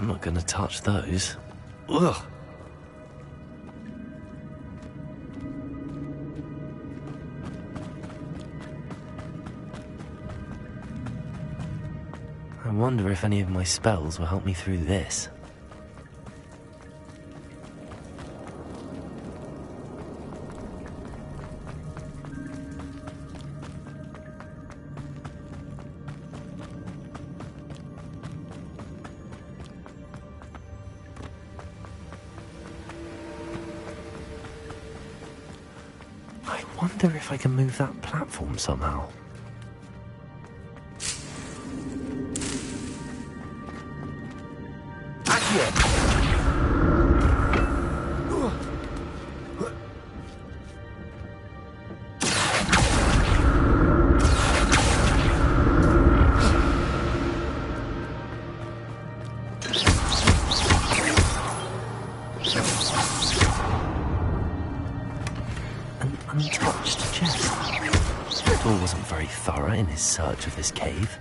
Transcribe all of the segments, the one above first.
I'm not going to touch those. Ugh! I wonder if any of my spells will help me through this. I wonder if I can move that platform somehow. An untouched chest. Door wasn't very thorough in his search of this cave.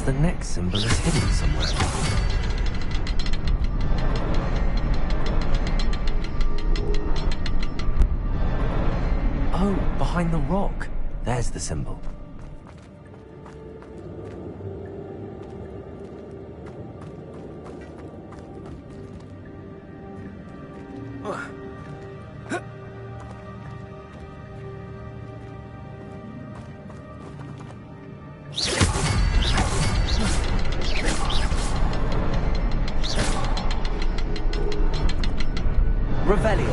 The next symbol is hidden somewhere. Oh, behind the rock. There's the symbol. Revelio.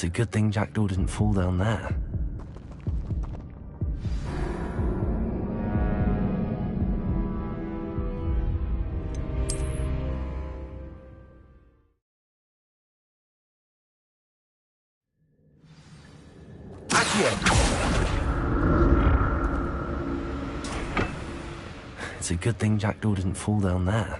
It's a good thing Jackdaw didn't fall down there. It's a good thing Jackdaw didn't fall down there.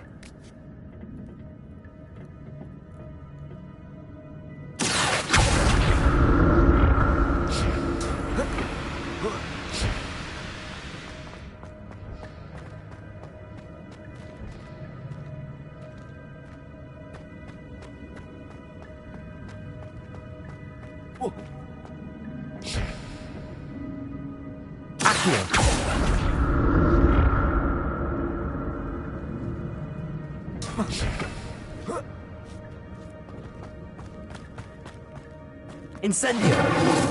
Incendio!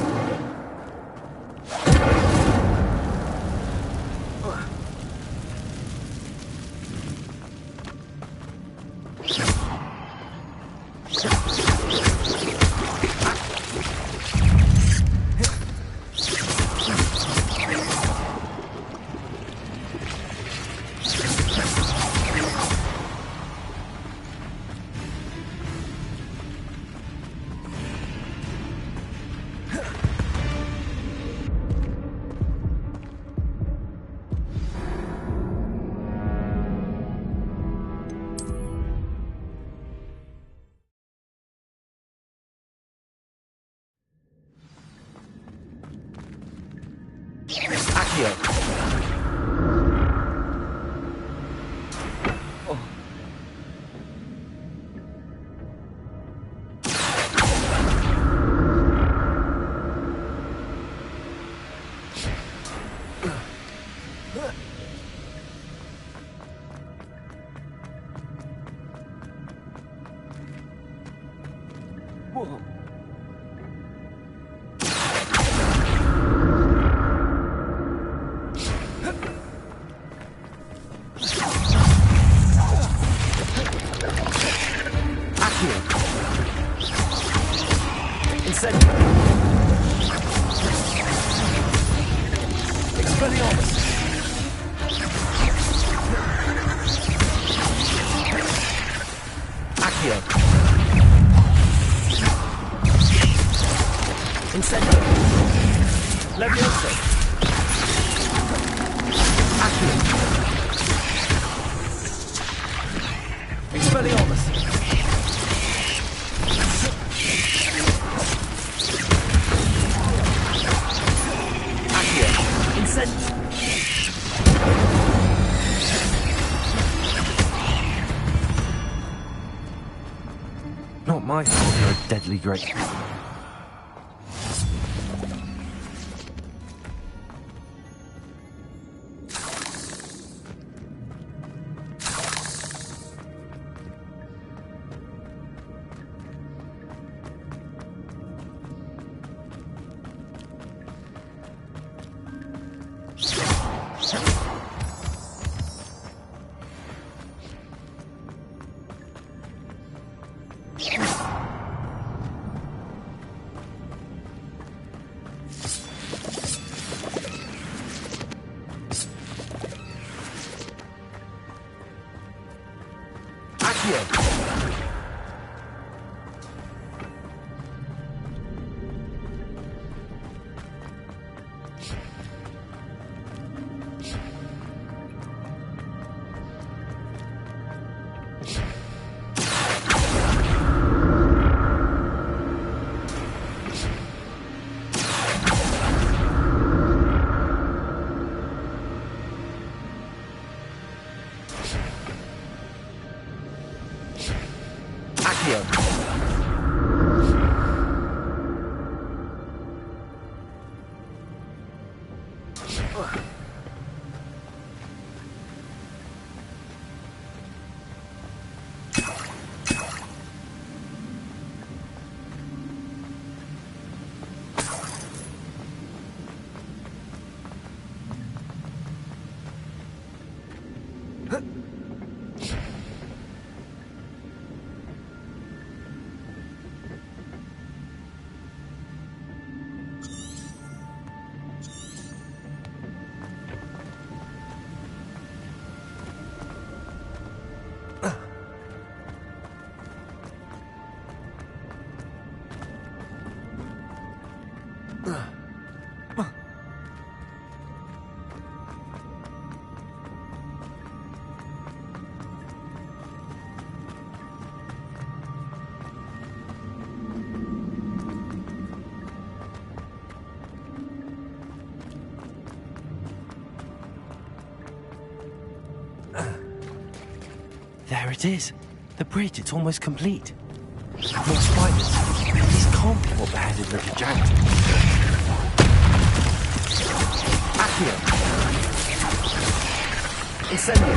Not my fault you're a deadly great... There it is. The bridge, it's almost complete. More spiders. These can't be what beheaded little Jack. Accio. Incendio.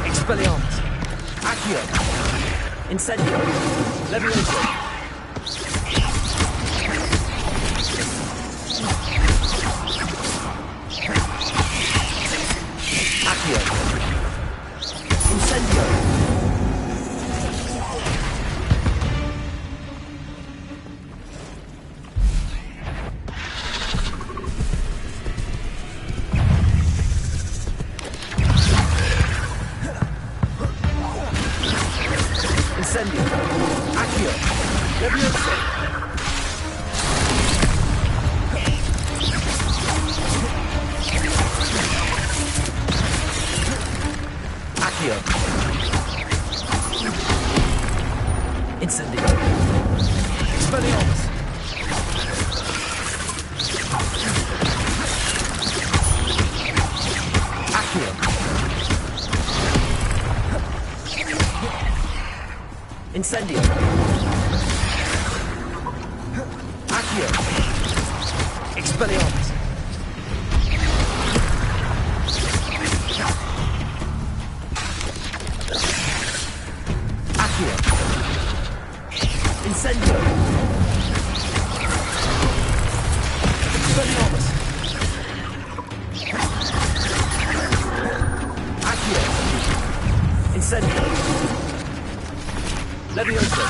Expelliarmus. Accio. Incendio. Levioso. Accio. Incendio. Incendio. Accio. Levioso. Accio. Incendio. Expelliarmus. Accio. Incendio. Accio. Expelliarmus. Accio. Incendio. Expelliarmus. Accio. Incendio. Levioso.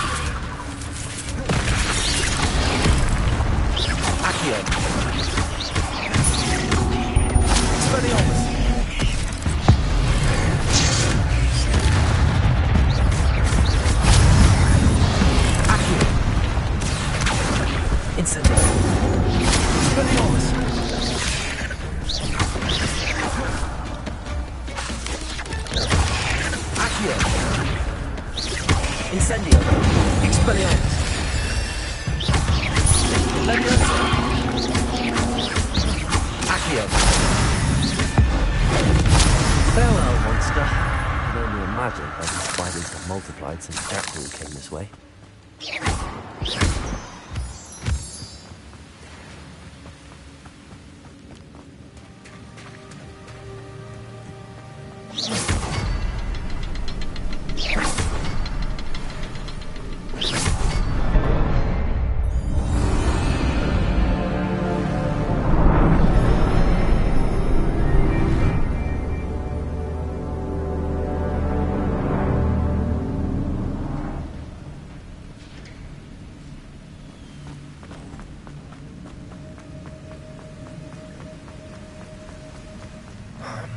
Accio. Expelliarmus. Accio. Incendio. Expelliarmus. Accio. Incendio. Expelliarmus. Levioso. Accio. Farewell, monster. I can only imagine how these spiders have multiplied since Jackdaw came this way.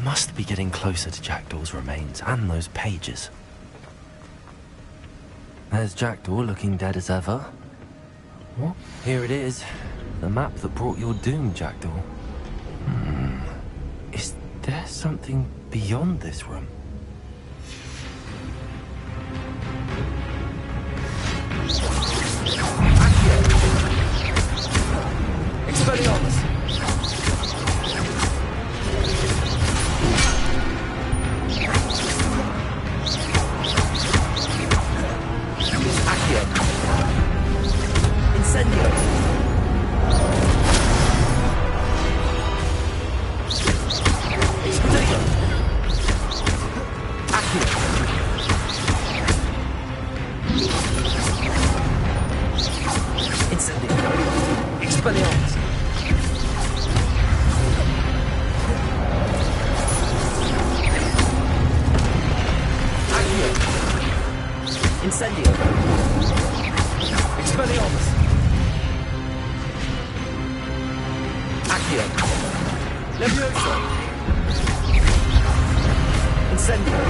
Must be getting closer to Jackdaw's remains and those pages. There's Jackdaw looking dead as ever. What? Here it is. The map that brought your doom, Jackdaw. Is there something beyond this room? Accio. Expelliarmus. Accio. Incendio. Expelliarmus. Accio. Incendio. Expelliarmus. Accio. Incendio. Expelliarmus. Accio. Levioso. Incendio.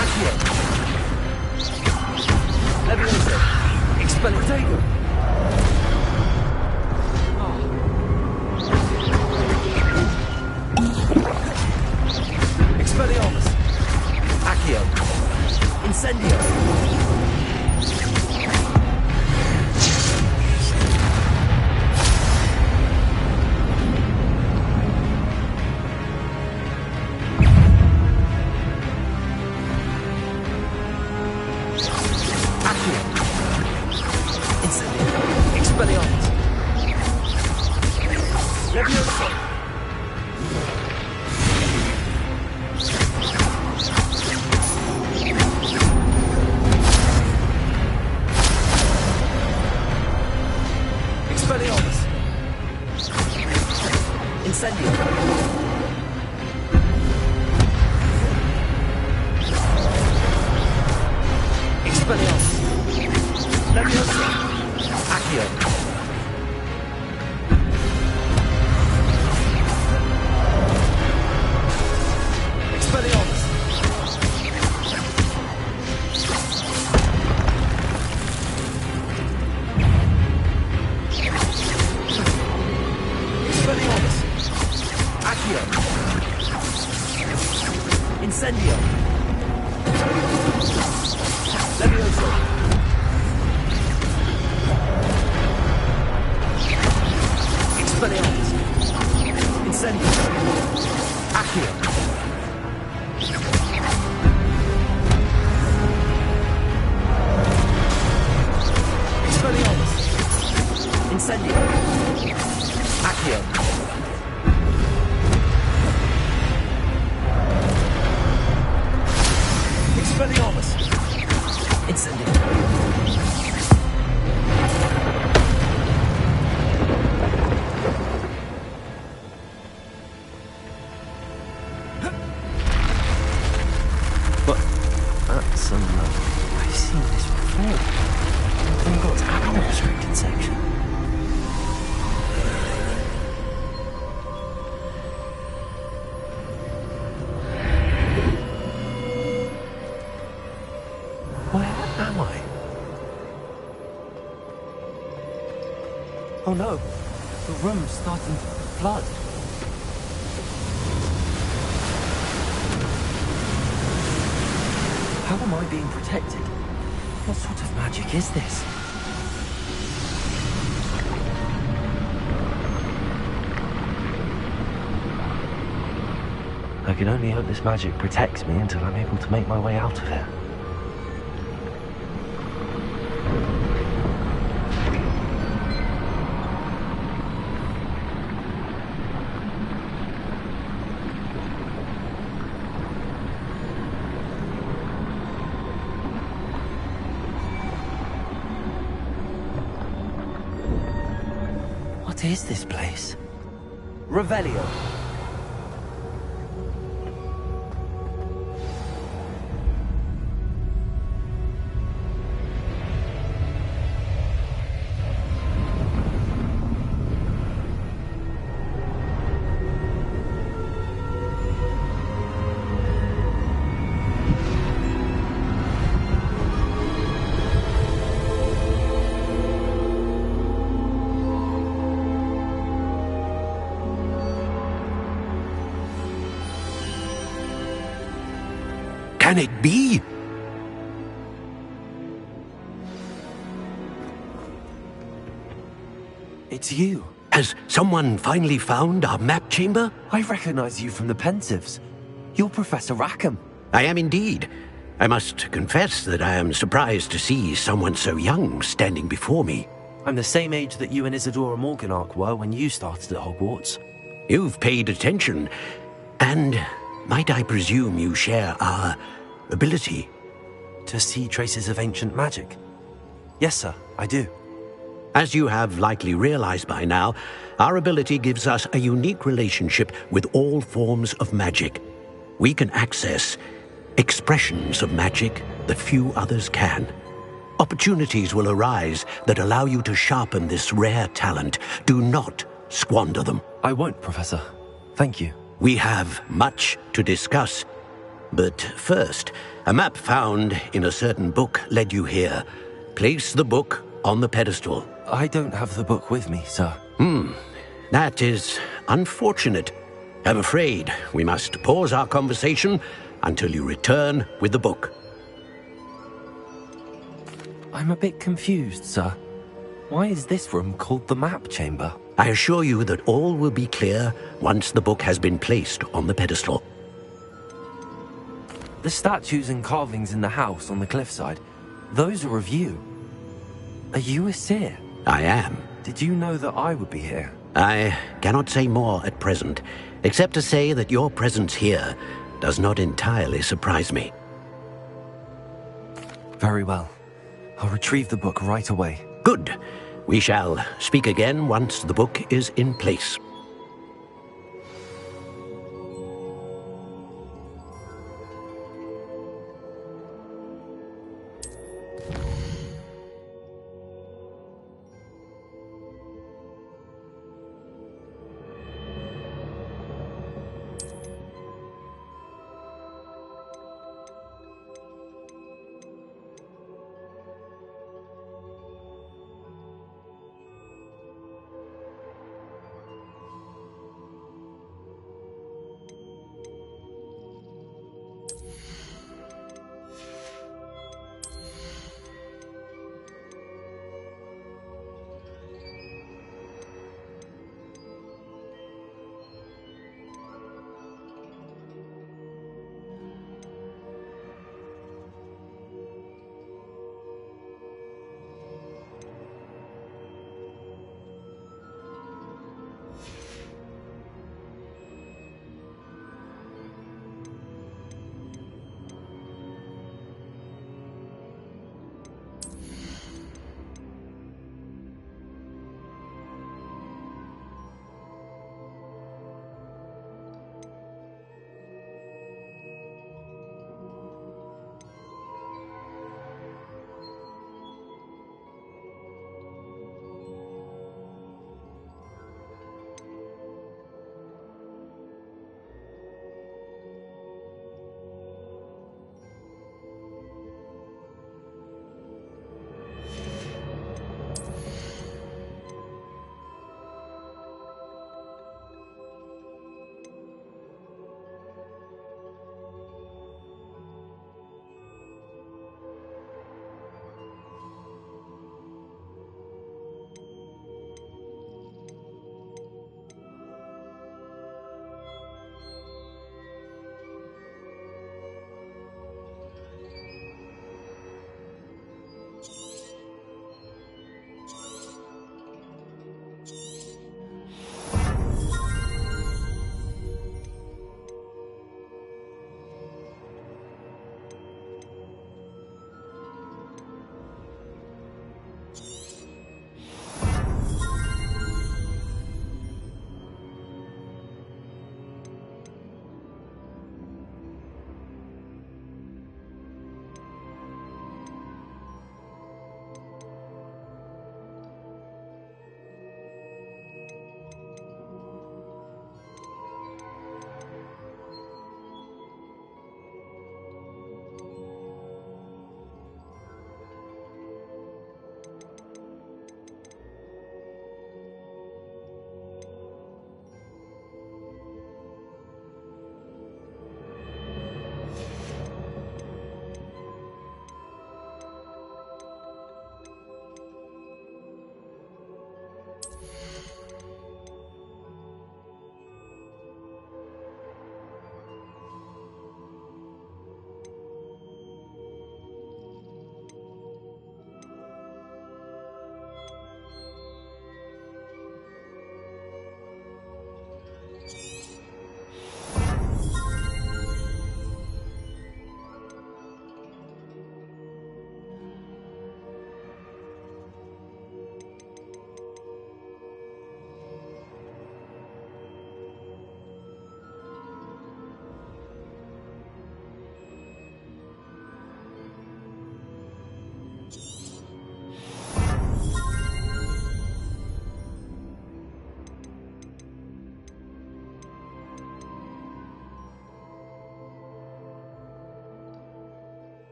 Accio. Levioso. Expelliarmus. Expelliarmus. Accio. Incendio. Incendio. Expelliarmus. Leviosa. Accio. Expelliarmus. Expelliarmus. Accio. Incendio. Leviosa. Expelliarmus. Incendio. Accio. Expelliarmus. Incendio. Accio. Expelliarmus. Incendio. But that's I've seen this before. Gringotts ammo restricted section. Where am I? Oh no, the room's starting to flood. How am I being protected? What sort of magic is this? I can only hope this magic protects me until I'm able to make my way out of here. What is this place? Revelio. Can it be? It's you. Has someone finally found our map chamber? I recognize you from the Pensieves. You're Professor Rackham. I am indeed. I must confess that I am surprised to see someone so young standing before me. I'm the same age that you and Isadora Morganach were when you started at Hogwarts. You've paid attention, and might I presume you share our ability? To see traces of ancient magic? Yes, sir, I do. As you have likely realized by now, our ability gives us a unique relationship with all forms of magic. We can access expressions of magic that few others can. Opportunities will arise that allow you to sharpen this rare talent. Do not squander them. I won't, Professor. Thank you. We have much to discuss. But first, a map found in a certain book led you here. Place the book on the pedestal. I don't have the book with me, sir. That is unfortunate. I'm afraid we must pause our conversation until you return with the book. I'm a bit confused, sir. Why is this room called the map chamber? I assure you that all will be clear once the book has been placed on the pedestal. The statues and carvings in the house on the cliffside, those are of you. Are you a seer? I am. Did you know that I would be here? I cannot say more at present, except to say that your presence here does not entirely surprise me. Very well. I'll retrieve the book right away. Good. We shall speak again once the book is in place.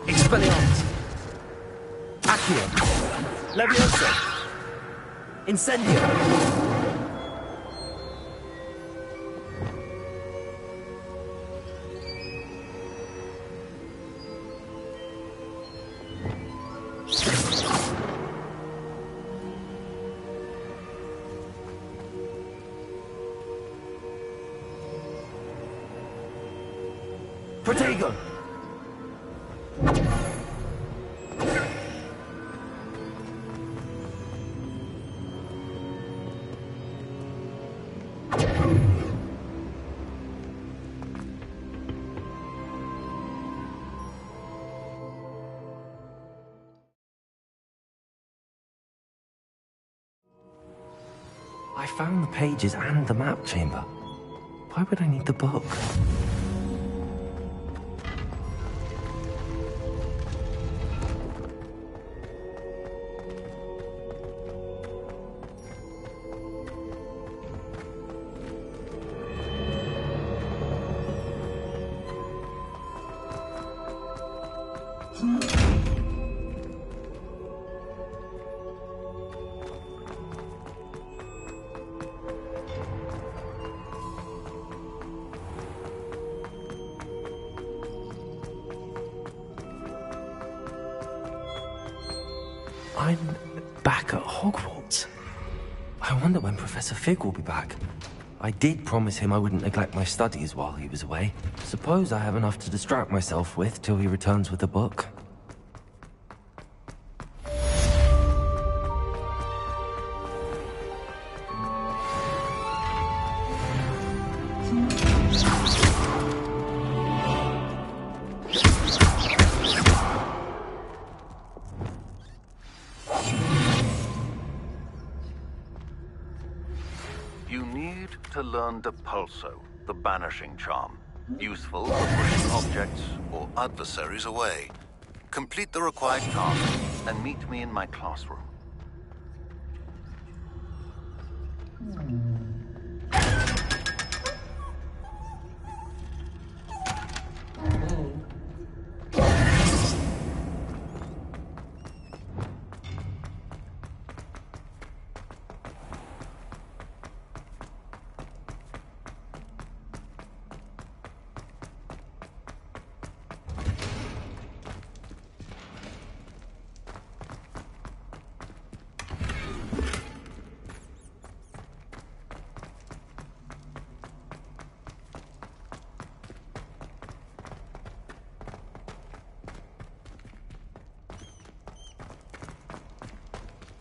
Expelliarmus. Accio. Levioso. Incendio. Protego. I found the pages and the map chamber. Why would I need the book? I'm back at Hogwarts. I wonder when Professor Fig will be back. I did promise him I wouldn't neglect my studies while he was away. Suppose I have enough to distract myself with till he returns with a book. You need to learn Depulso, the banishing charm. Useful for pushing objects or adversaries away. Complete the required task and meet me in my classroom.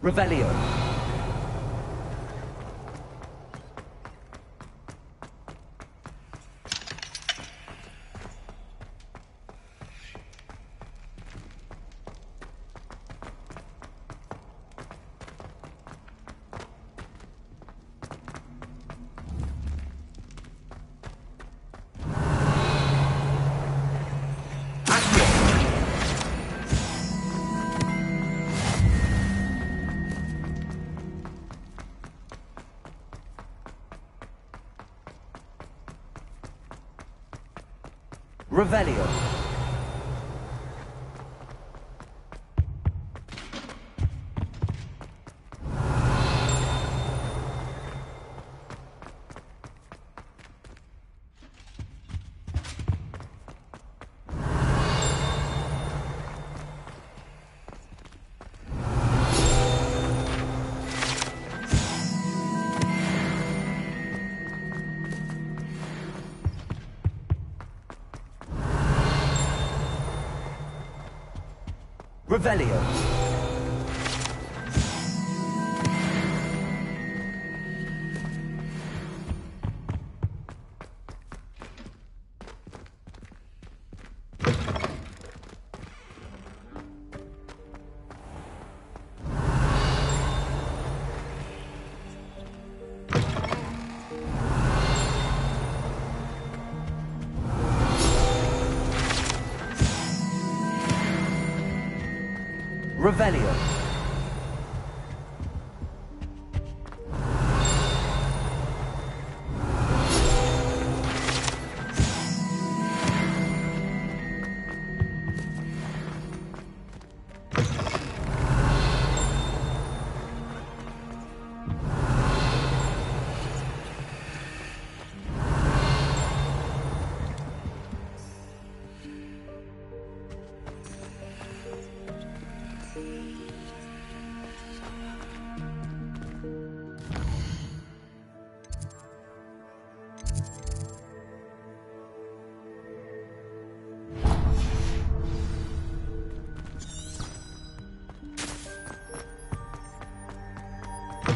Revelio. Revelio. Revelio. Revelio.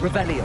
Revelio.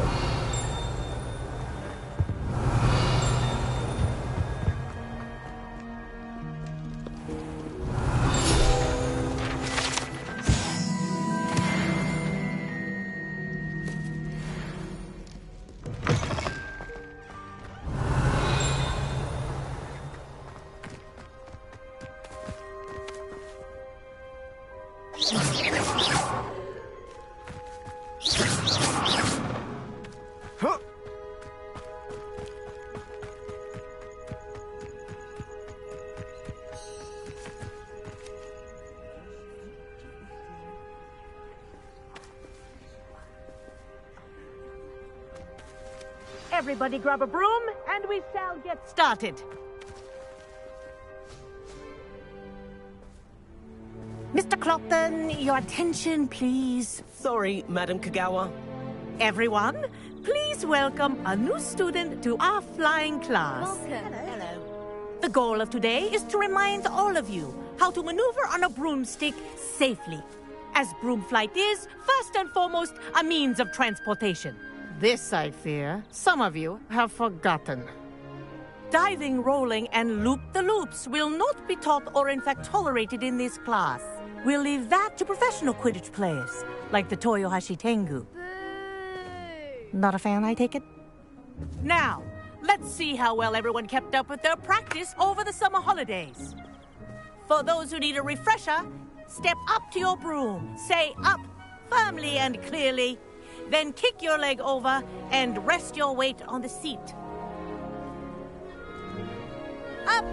Everybody grab a broom, and we shall get started. Mr. Clopton, your attention, please. Sorry, Madam Kagawa. Everyone, please welcome a new student to our flying class. Welcome. Hello. The goal of today is to remind all of you how to maneuver on a broomstick safely, as broom flight is, first and foremost, a means of transportation. This, I fear, some of you have forgotten. Diving, rolling, and loop-the-loops will not be taught or in fact tolerated in this class. We'll leave that to professional Quidditch players, like the Toyohashi Tengu. Boo! Not a fan, I take it? Now, let's see how well everyone kept up with their practice over the summer holidays. For those who need a refresher, step up to your broom, say up firmly and clearly, then kick your leg over and rest your weight on the seat. Up!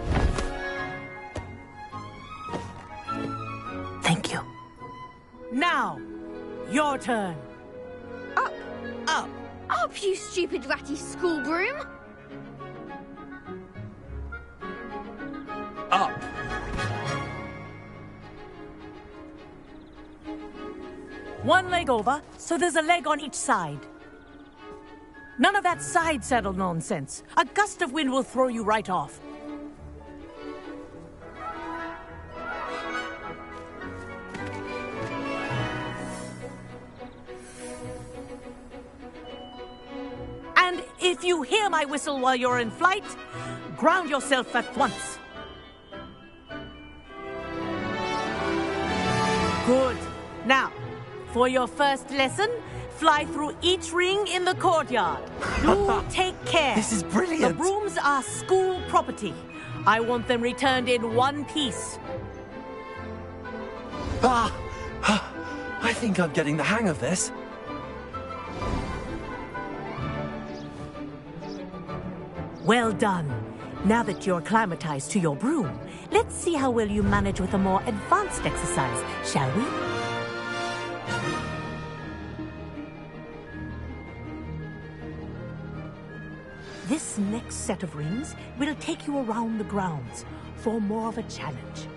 Thank you. Now, your turn. Up! Up! Up, you stupid ratty school broom! Up. One leg over, so there's a leg on each side. None of that side saddle nonsense. A gust of wind will throw you right off. And if you hear my whistle while you're in flight, ground yourself at once. Good. Now, for your first lesson, fly through each ring in the courtyard. Do take care. This is brilliant. The brooms are school property. I want them returned in one piece. I think I'm getting the hang of this. Well done. Now that you're acclimatized to your broom, let's see how well you manage with a more advanced exercise, shall we? This next set of rings will take you around the grounds for more of a challenge.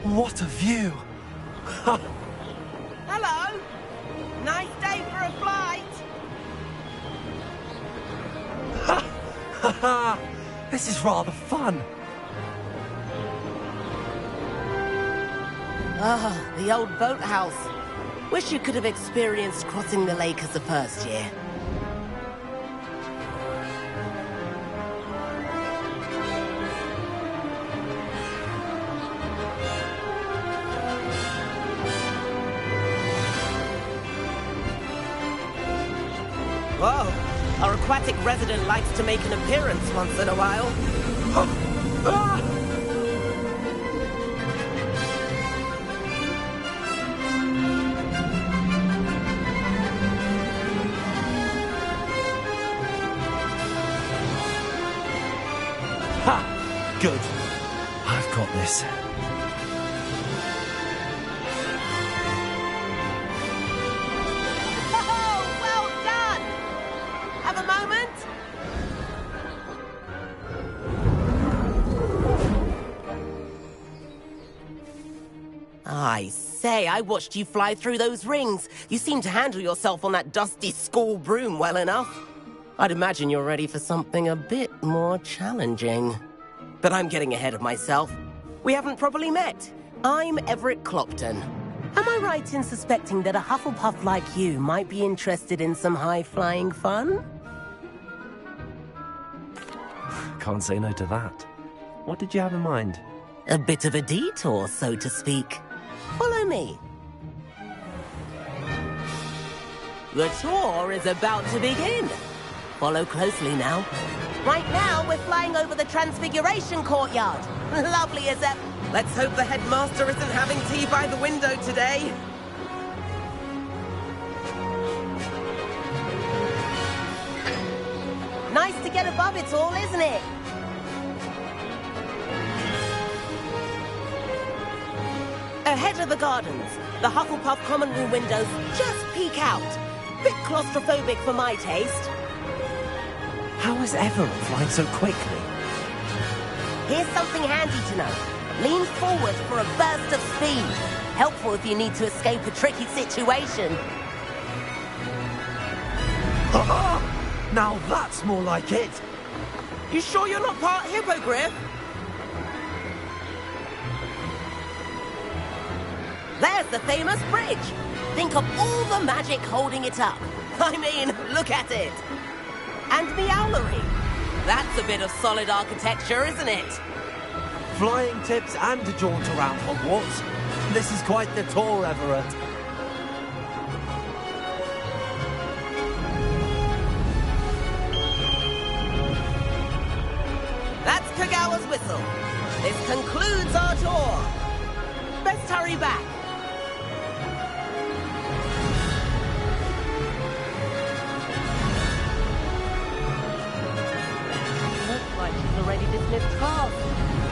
What a view! Hello! Nice day for a flight! This is rather fun. Ah, the old boathouse. Wish you could have experienced crossing the lake as a first year. Whoa! Our aquatic resident likes to make an appearance once in a while. Ha! Good. I've got this. Oh, well done! Have a moment? I say, I watched you fly through those rings. You seem to handle yourself on that dusty school broom well enough. I'd imagine you're ready for something a bit more challenging. But I'm getting ahead of myself. We haven't properly met. I'm Everett Clopton. Am I right in suspecting that a Hufflepuff like you might be interested in some high-flying fun? Can't say no to that. What did you have in mind? A bit of a detour, so to speak. Follow me. The tour is about to begin. Follow closely now. Right now, we're flying over the Transfiguration Courtyard. Lovely as ever. Let's hope the headmaster isn't having tea by the window today. Nice to get above it all, isn't it? Ahead of the gardens, the Hufflepuff common room windows just peek out. Bit claustrophobic for my taste. How is Everett flying so quickly? Here's something handy to know. Lean forward for a burst of speed. Helpful if you need to escape a tricky situation. Now that's more like it! You sure you're not part hippogriff? There's the famous bridge. Think of all the magic holding it up. I mean, look at it. And the owlery. That's a bit of solid architecture, isn't it? Flying tips and a jaunt around Hogwarts. This is quite the tour, Everett. That's Kagawa's whistle. This concludes our tour. Best hurry back. Looks like she's already dismissed class.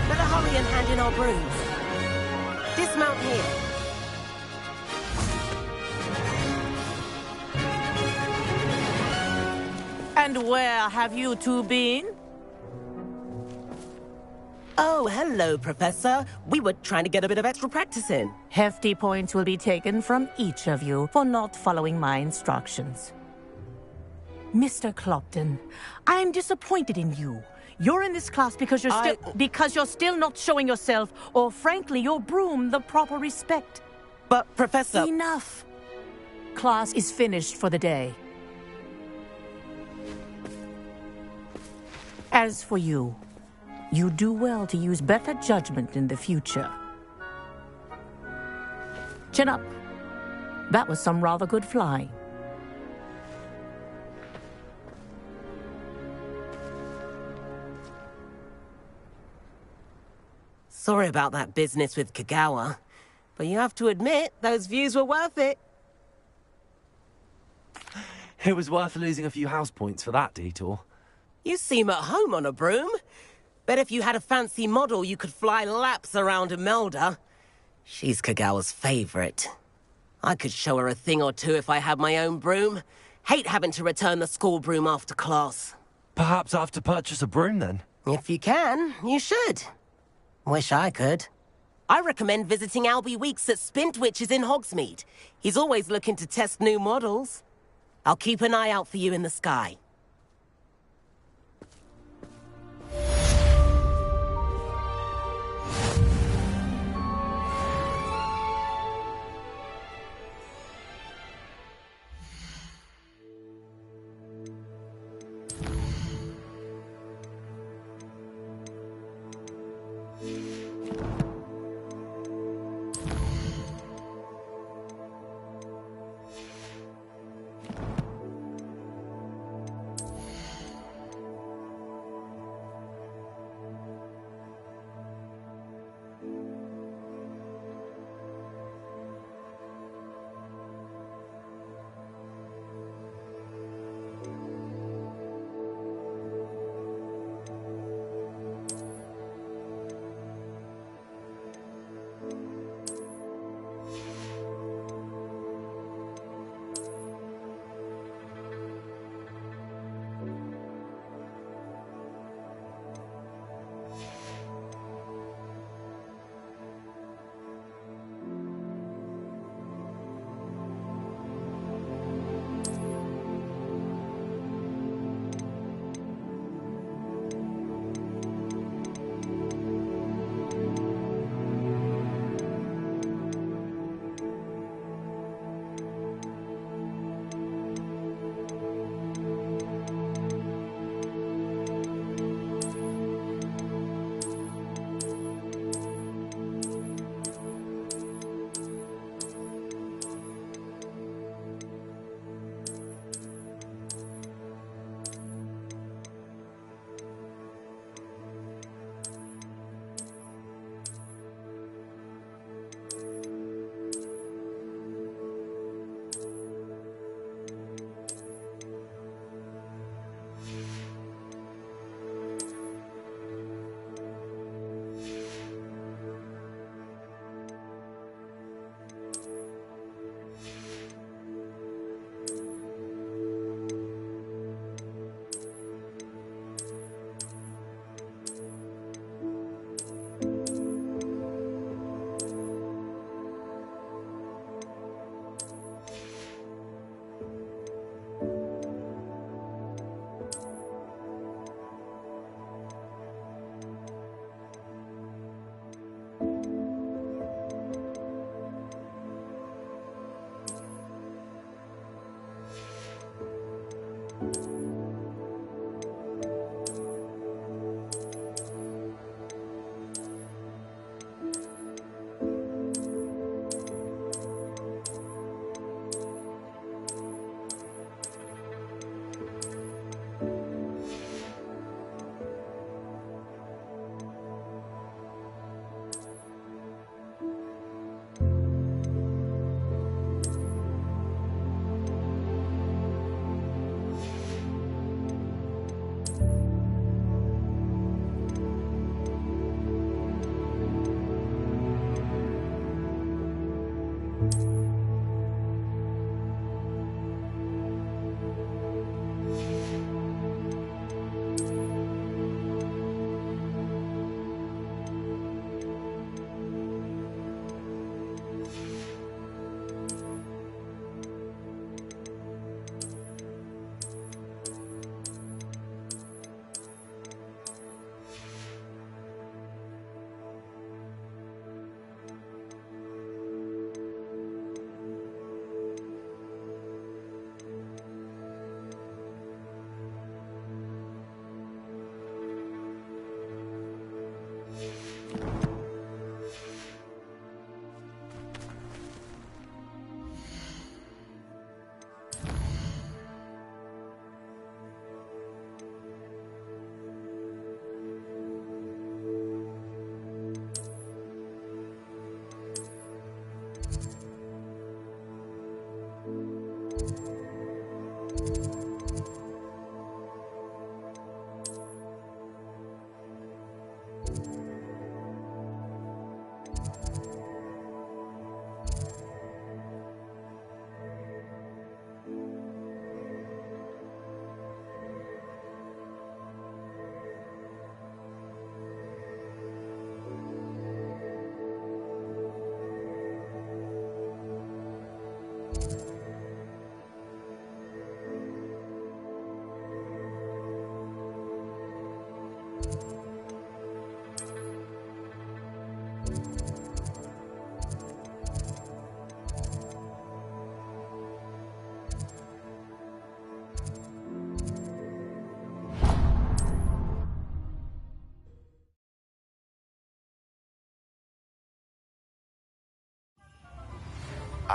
Better hurry and hand in our brooms. Dismount here. And where have you two been? Oh, hello, Professor. We were trying to get a bit of extra practice in. Hefty points will be taken from each of you for not following my instructions. Mr. Clopton, I'm disappointed in you. You're in this class because you're still not showing yourself, or frankly, your broom the proper respect. But, Professor... Enough. Class is finished for the day. As for you, you do well to use better judgment in the future. Chin up. That was some rather good flying. Sorry about that business with Kagawa, but you have to admit, those views were worth it. It was worth losing a few house points for that detour. You seem at home on a broom. Bet if you had a fancy model, you could fly laps around Imelda. She's Kagawa's favorite. I could show her a thing or two if I had my own broom. Hate having to return the school broom after class. Perhaps I have to purchase a broom then. If you can, you should. Wish I could. I recommend visiting Albie Weeks at Spintwitches in Hogsmeade. He's always looking to test new models. I'll keep an eye out for you in the sky.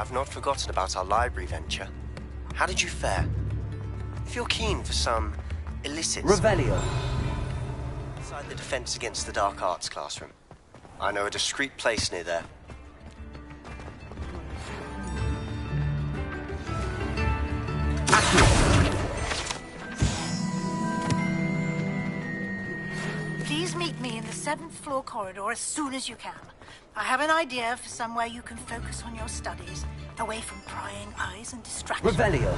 I've not forgotten about our library venture. How did you fare? If you're keen for some illicit... Revelio. Inside the Defense Against the Dark Arts classroom. I know a discreet place near there. Please meet me in the 7th floor corridor as soon as you can. I have an idea for somewhere you can focus on your studies, away from prying eyes and distractions. Revelio.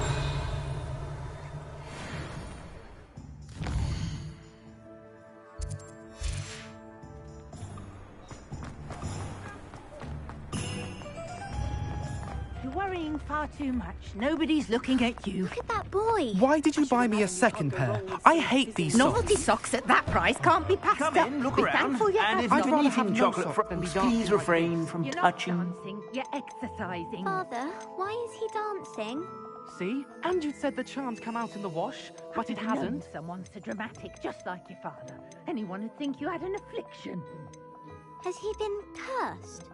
You're worrying far too much. Nobody's looking at you. Look at that boy. Why did you buy me a second pair? I hate these socks. Novelty socks at that price can't be passed Come up. in, look Be around, thankful you and have if them. I'd you're rather eating have no chocolate socks than be frogs, dancing please like refrain from You're not touching. dancing, you're exercising. Father, why is he dancing? See? And you said the charms come out in the wash, but it hasn't. Someone so dramatic, just like your father. Anyone would think you had an affliction. Has he been cursed?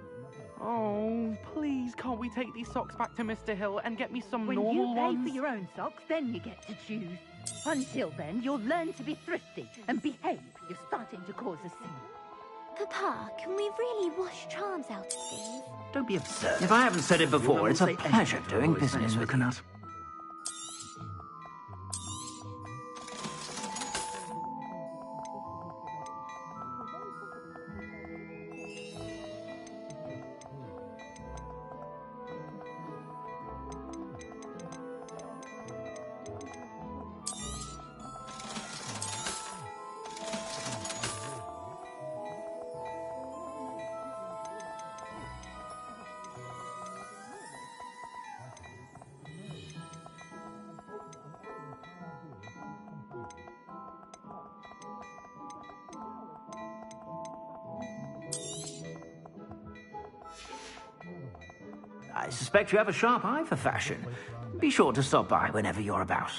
Oh, please, can't we take these socks back to Mr. Hill and get me some When normal you pay ones? for your own socks, then you get to choose. Until then, you'll learn to be thrifty and behave. You're starting to cause a scene. Papa, can we really wash charms out of these? Don't be absurd. If I haven't said it before, it's a pleasure doing business with you. I suspect you have a sharp eye for fashion. Be sure to stop by whenever you're about.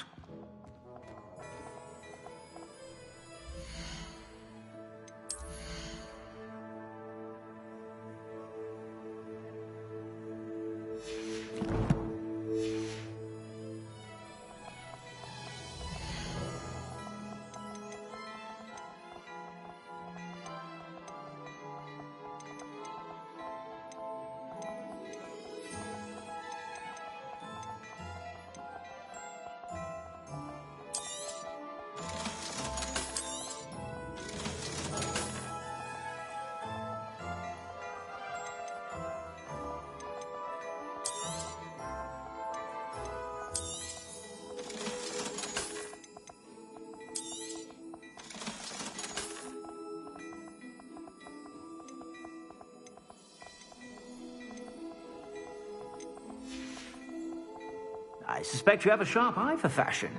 I suspect you have a sharp eye for fashion.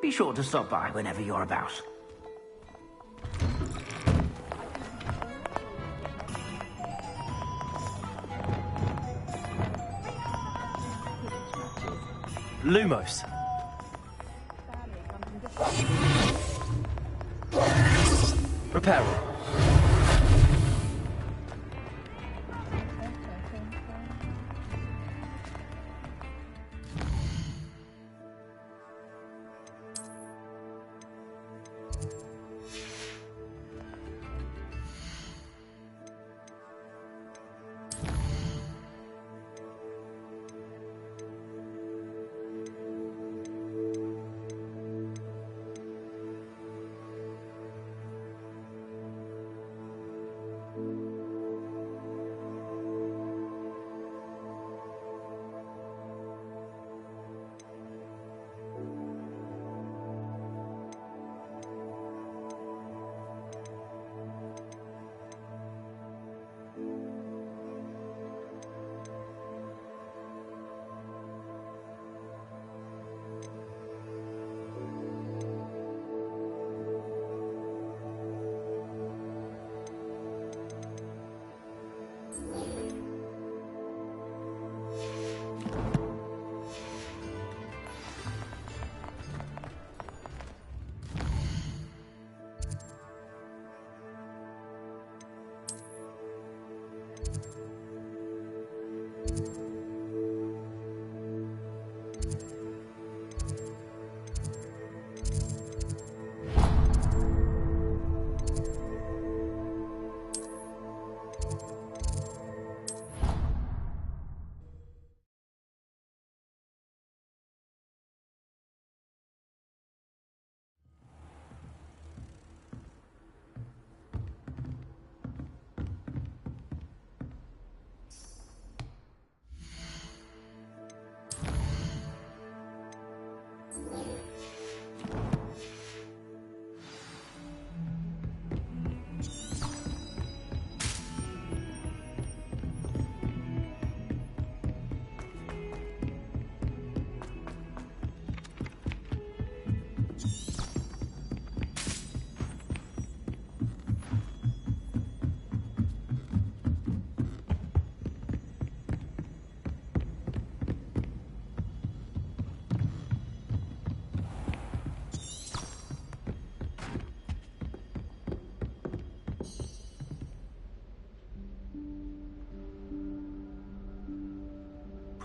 Be sure to stop by whenever you're about. Lumos. Reparo.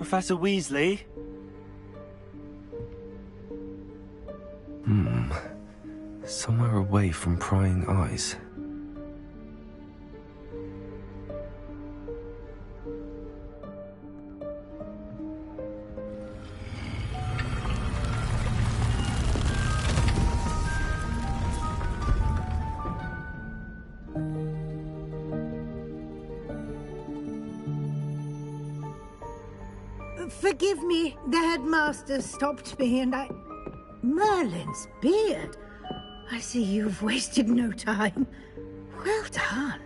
Professor Weasley? Somewhere away from prying eyes. Forgive me, the headmaster stopped me and I... Merlin's beard. I see you've wasted no time. Well done.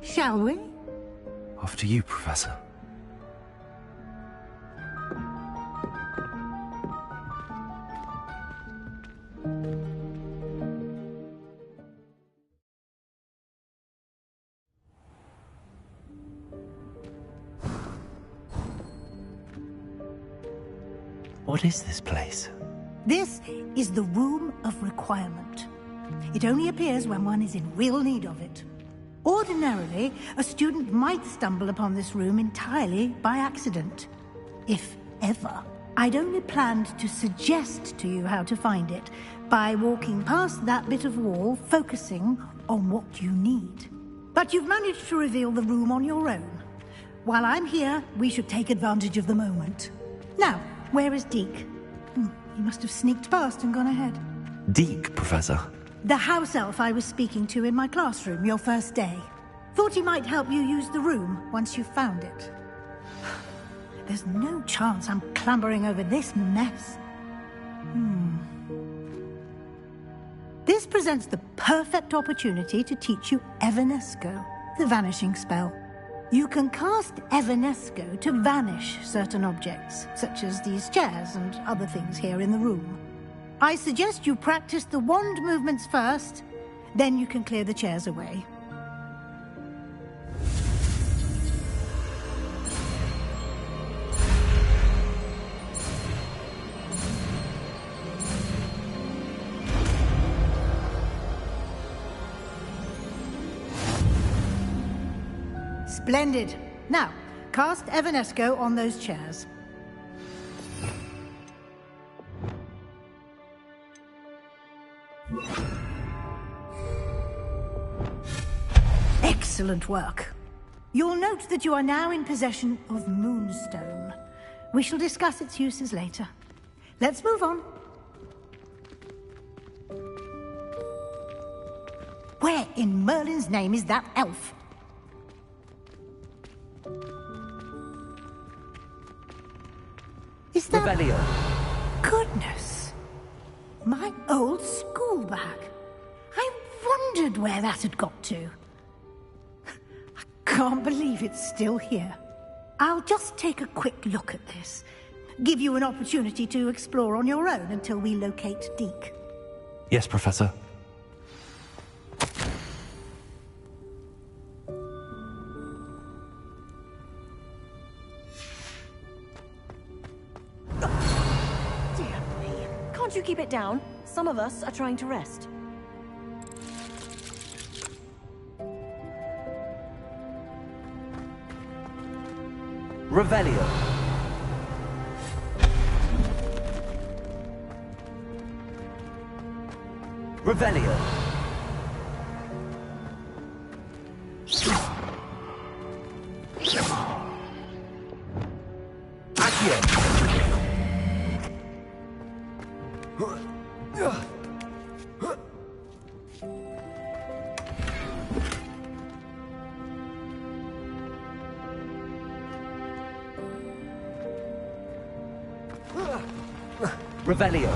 Shall we? After you, Professor. What is this place? This is the Room of Requirement. It only appears when one is in real need of it. Ordinarily, a student might stumble upon this room entirely by accident. If ever. I'd only planned to suggest to you how to find it by walking past that bit of wall, focusing on what you need. But you've managed to reveal the room on your own. While I'm here, we should take advantage of the moment. Now, where is Deke? He must have sneaked past and gone ahead. Deke, Professor. The house elf I was speaking to in my classroom your first day. Thought he might help you use the room once you found it. There's no chance I'm clambering over this mess. This presents the perfect opportunity to teach you Evanesco, the vanishing spell. You can cast Evanesco to vanish certain objects, such as these chairs and other things here in the room. I suggest you practice the wand movements first, then you can clear the chairs away. Splendid. Now, cast Evanesco on those chairs. Excellent work. You'll note that you are now in possession of Moonstone. We shall discuss its uses later. Let's move on. Where in Merlin's name is that elf? Is that... Revelio. Goodness. My old school bag. I wondered where that had got to. I can't believe it's still here. I'll just take a quick look at this. Give you an opportunity to explore on your own until we locate Deke. Yes, Professor. Can't you keep it down? Some of us are trying to rest. Revelio. Revelio. Accio. Revelio.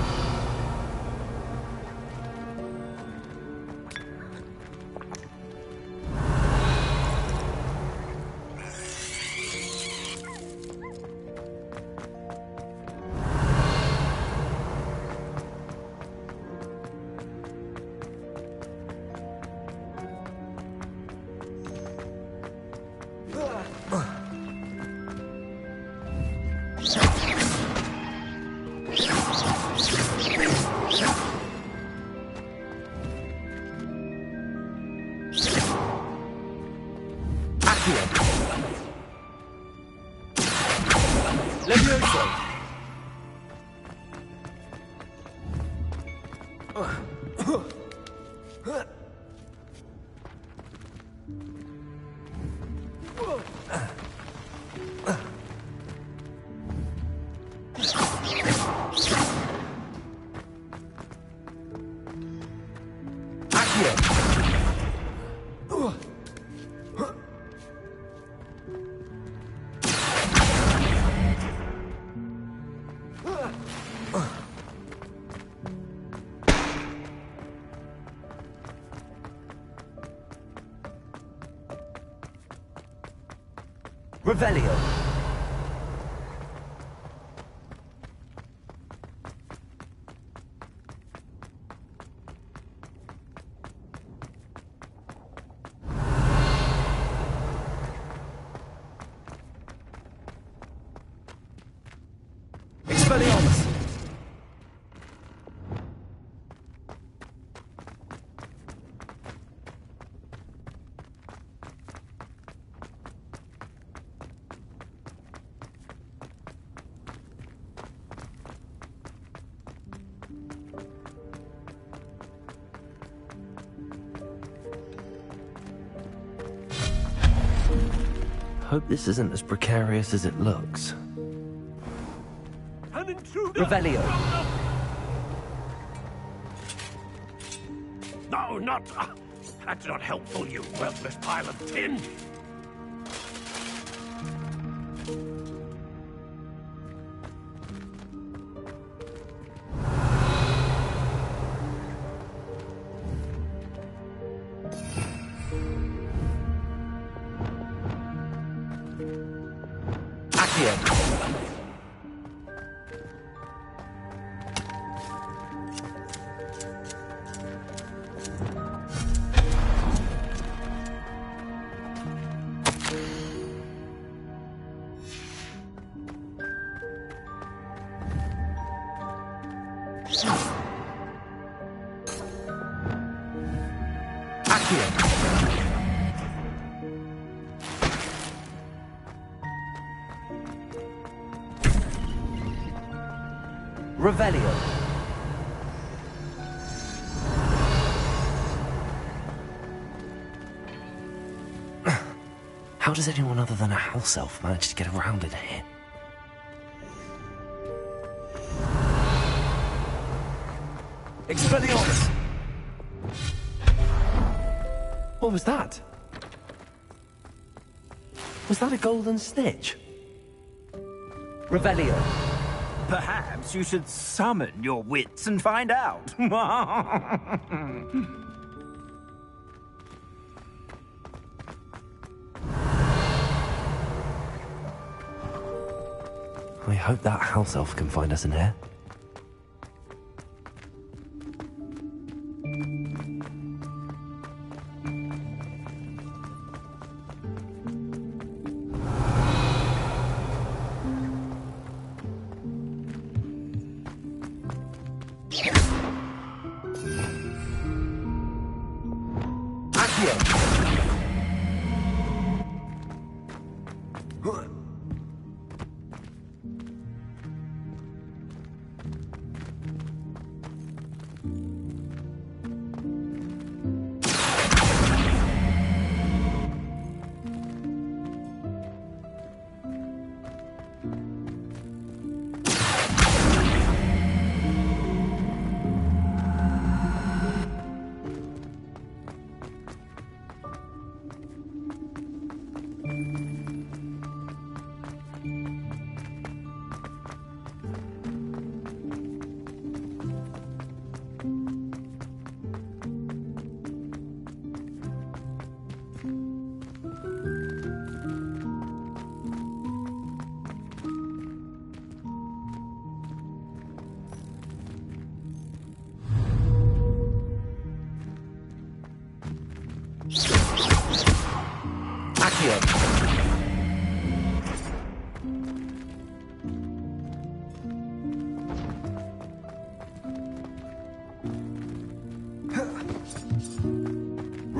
Revelio. Expelliarmus. Hope this isn't as precarious as it looks. An intruder! Revelio. No, not... that's not helpful, you worthless pile of tin. Revelio. How does anyone other than a house elf manage to get around in here? Expelliarmus. What was that? Was that a golden snitch? Revelio. Perhaps you should summon your wits and find out. I hope that house elf can find us in here.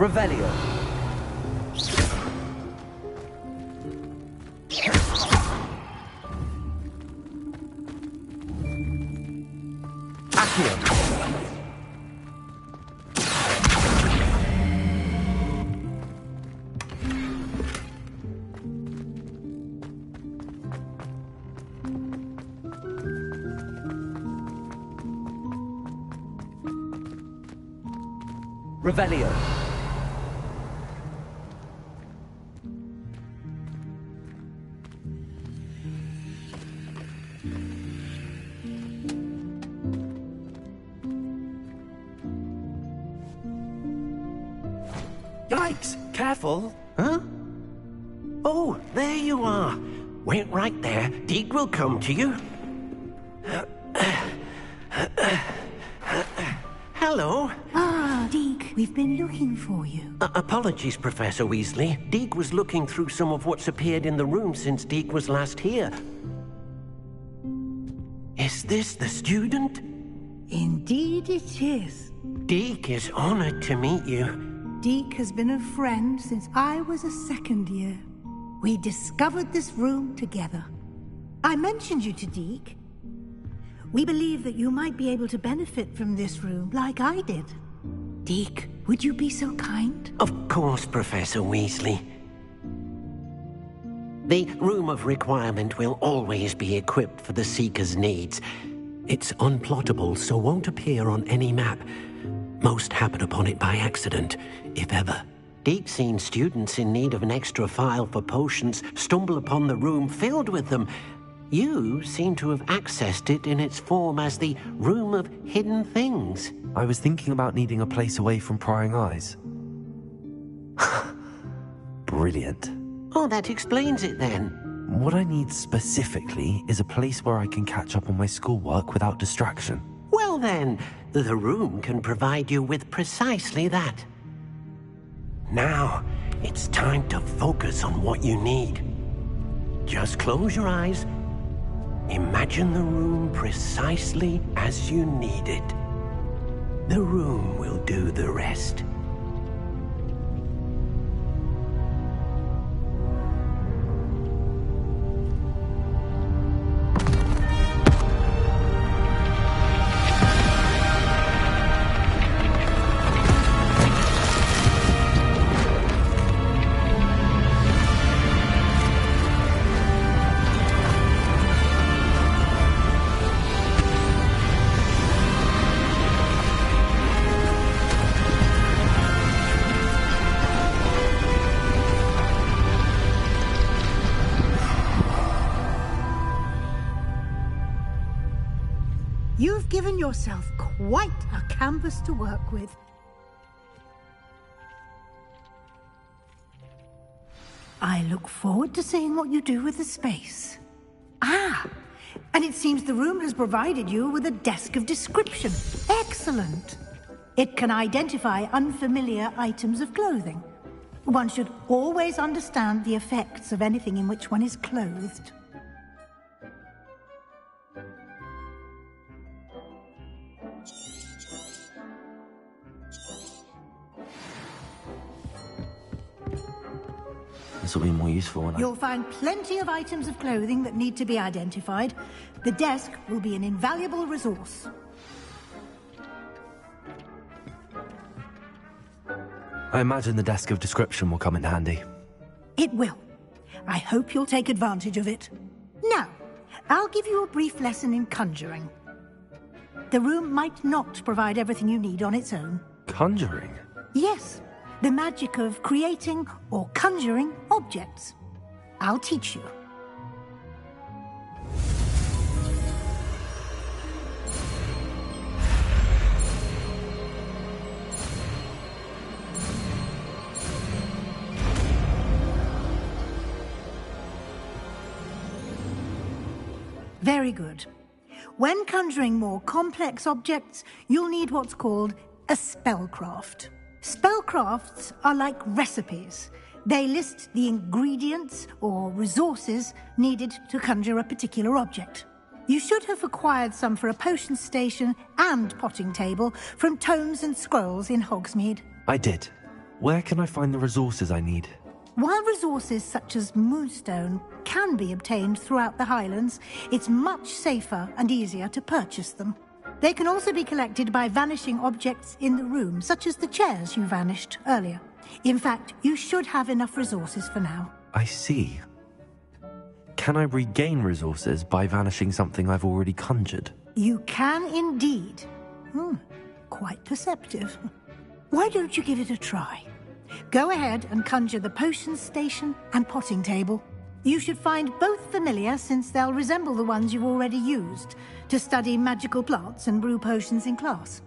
Revelio. Accio. Revelio. Yikes! Careful! Huh? Oh, there you are. Wait right there. Deke will come to you. Hello. Ah, Deke, we've been looking for you. Apologies, Professor Weasley. Deke was looking through some of what's appeared in the room since Deke was last here. Is this the student? Indeed it is. Deke is honored to meet you. Deke has been a friend since I was a second year. We discovered this room together. I mentioned you to Deke. We believe that you might be able to benefit from this room like I did. Deke, would you be so kind? Of course, Professor Weasley. The Room of Requirement will always be equipped for the Seeker's needs. It's unplottable, so won't appear on any map. Most happen upon it by accident, if ever. Deke's seen students in need of an extra file for potions stumble upon the room filled with them. You seem to have accessed it in its form as the Room of Hidden Things. I was thinking about needing a place away from prying eyes. Brilliant. Oh, that explains it then. What I need specifically is a place where I can catch up on my schoolwork without distraction. Well then, the room can provide you with precisely that. Now, it's time to focus on what you need. Just close your eyes. Imagine the room precisely as you need it. The room will do the rest. You've given yourself quite a canvas to work with. I look forward to seeing what you do with the space. Ah, and it seems the room has provided you with a desk of description. Excellent. It can identify unfamiliar items of clothing. One should always understand the effects of anything in which one is clothed. This will be more useful when You'll find plenty of items of clothing that need to be identified. The desk will be an invaluable resource. I imagine the desk of description will come in handy. It will. I hope you'll take advantage of it. Now, I'll give you a brief lesson in conjuring. The room might not provide everything you need on its own. Conjuring? Yes, the magic of creating or conjuring objects. I'll teach you. Very good. When conjuring more complex objects, you'll need what's called a spellcraft. Spellcrafts are like recipes. They list the ingredients or resources needed to conjure a particular object. You should have acquired some for a potion station and potting table from tomes and scrolls in Hogsmeade. I did. Where can I find the resources I need? While resources such as Moonstone can be obtained throughout the Highlands, it's much safer and easier to purchase them. They can also be collected by vanishing objects in the room, such as the chairs you vanished earlier. In fact, you should have enough resources for now. I see. Can I regain resources by vanishing something I've already conjured? You can indeed. Quite perceptive. Why don't you give it a try? Go ahead and conjure the potions station and potting table. You should find both familiar, since they'll resemble the ones you've already used to study magical plants and brew potions in class.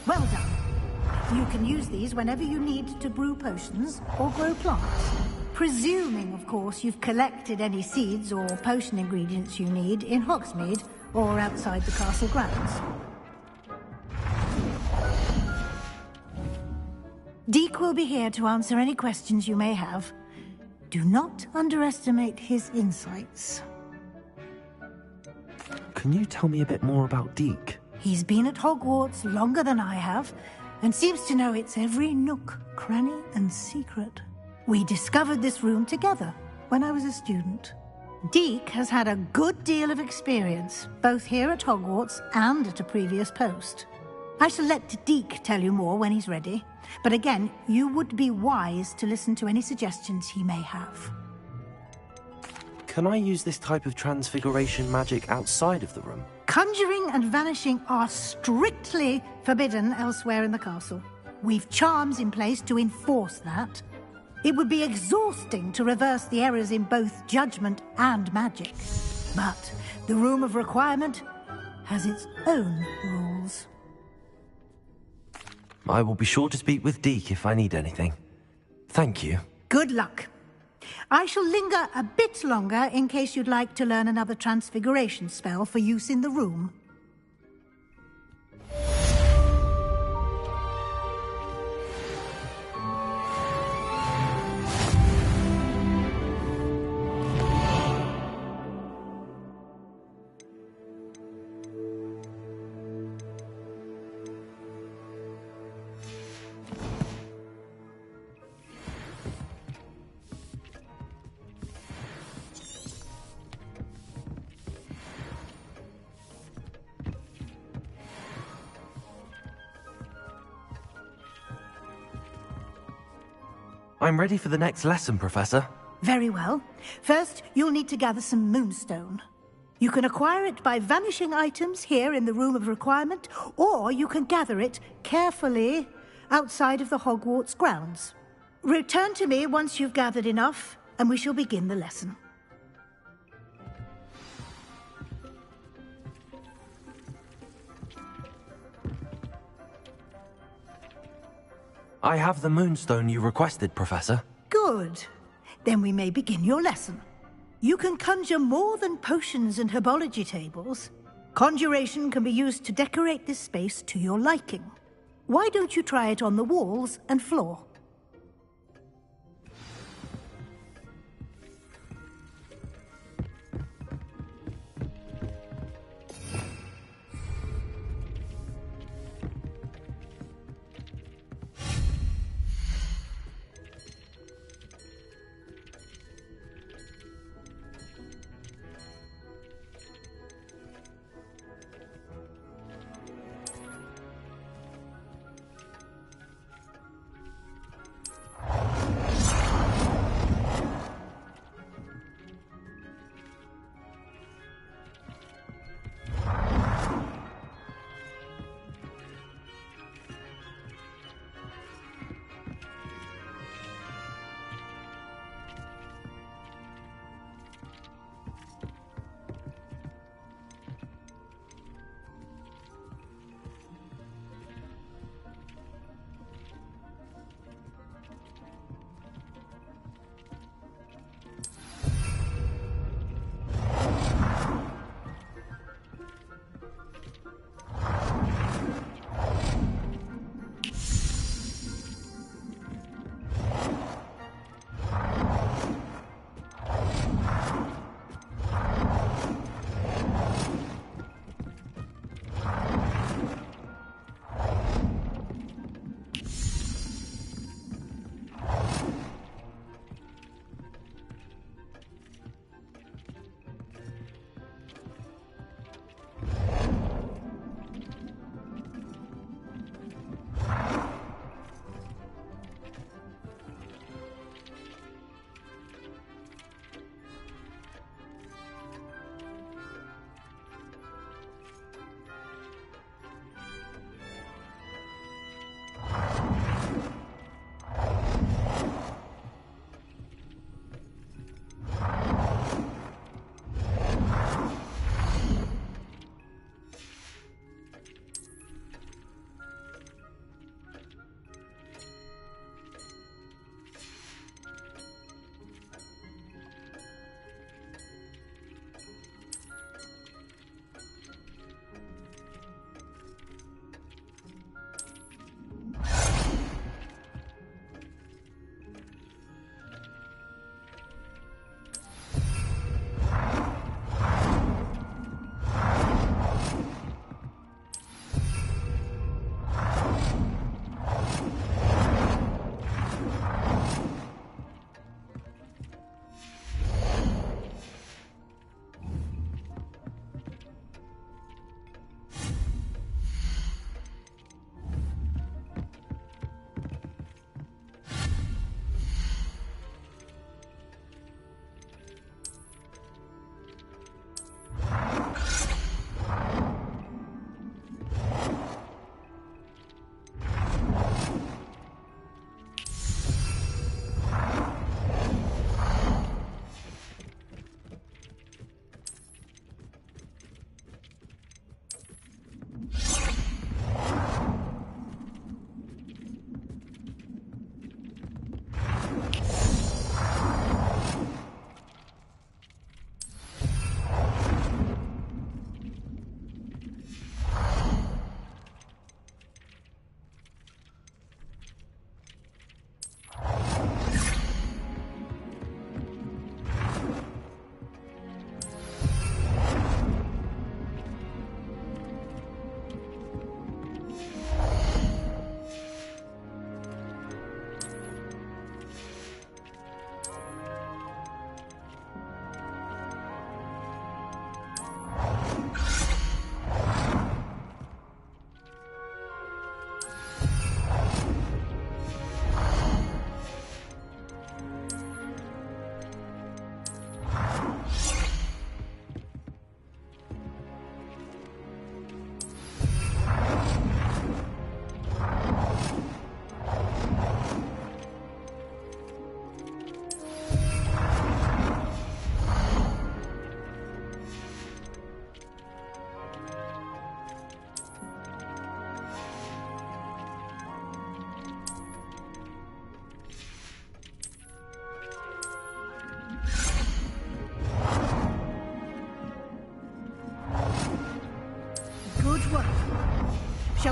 Well done. You can use these whenever you need to brew potions or grow plants. Presuming, of course, you've collected any seeds or potion ingredients you need in Hogsmeade or outside the castle grounds. Deek will be here to answer any questions you may have. Do not underestimate his insights. Can you tell me a bit more about Deek? He's been at Hogwarts longer than I have, and seems to know its every nook, cranny, and secret. We discovered this room together when I was a student. Deek has had a good deal of experience, both here at Hogwarts and at a previous post. I shall let Deek tell you more when he's ready, but again, you would be wise to listen to any suggestions he may have. Can I use this type of transfiguration magic outside of the room? Conjuring and vanishing are strictly forbidden elsewhere in the castle. We've charms in place to enforce that. It would be exhausting to reverse the errors in both judgment and magic. But the Room of Requirement has its own rules. I will be sure to speak with Deek if I need anything. Thank you. Good luck. I shall linger a bit longer in case you'd like to learn another transfiguration spell for use in the room. I'm ready for the next lesson, Professor. Very well. First, you'll need to gather some moonstone. You can acquire it by vanishing items here in the Room of Requirement, or you can gather it carefully outside of the Hogwarts grounds. Return to me once you've gathered enough, and we shall begin the lesson. I have the moonstone you requested, Professor. Good. Then we may begin your lesson. You can conjure more than potions and herbology tables. Conjuration can be used to decorate this space to your liking. Why don't you try it on the walls and floor?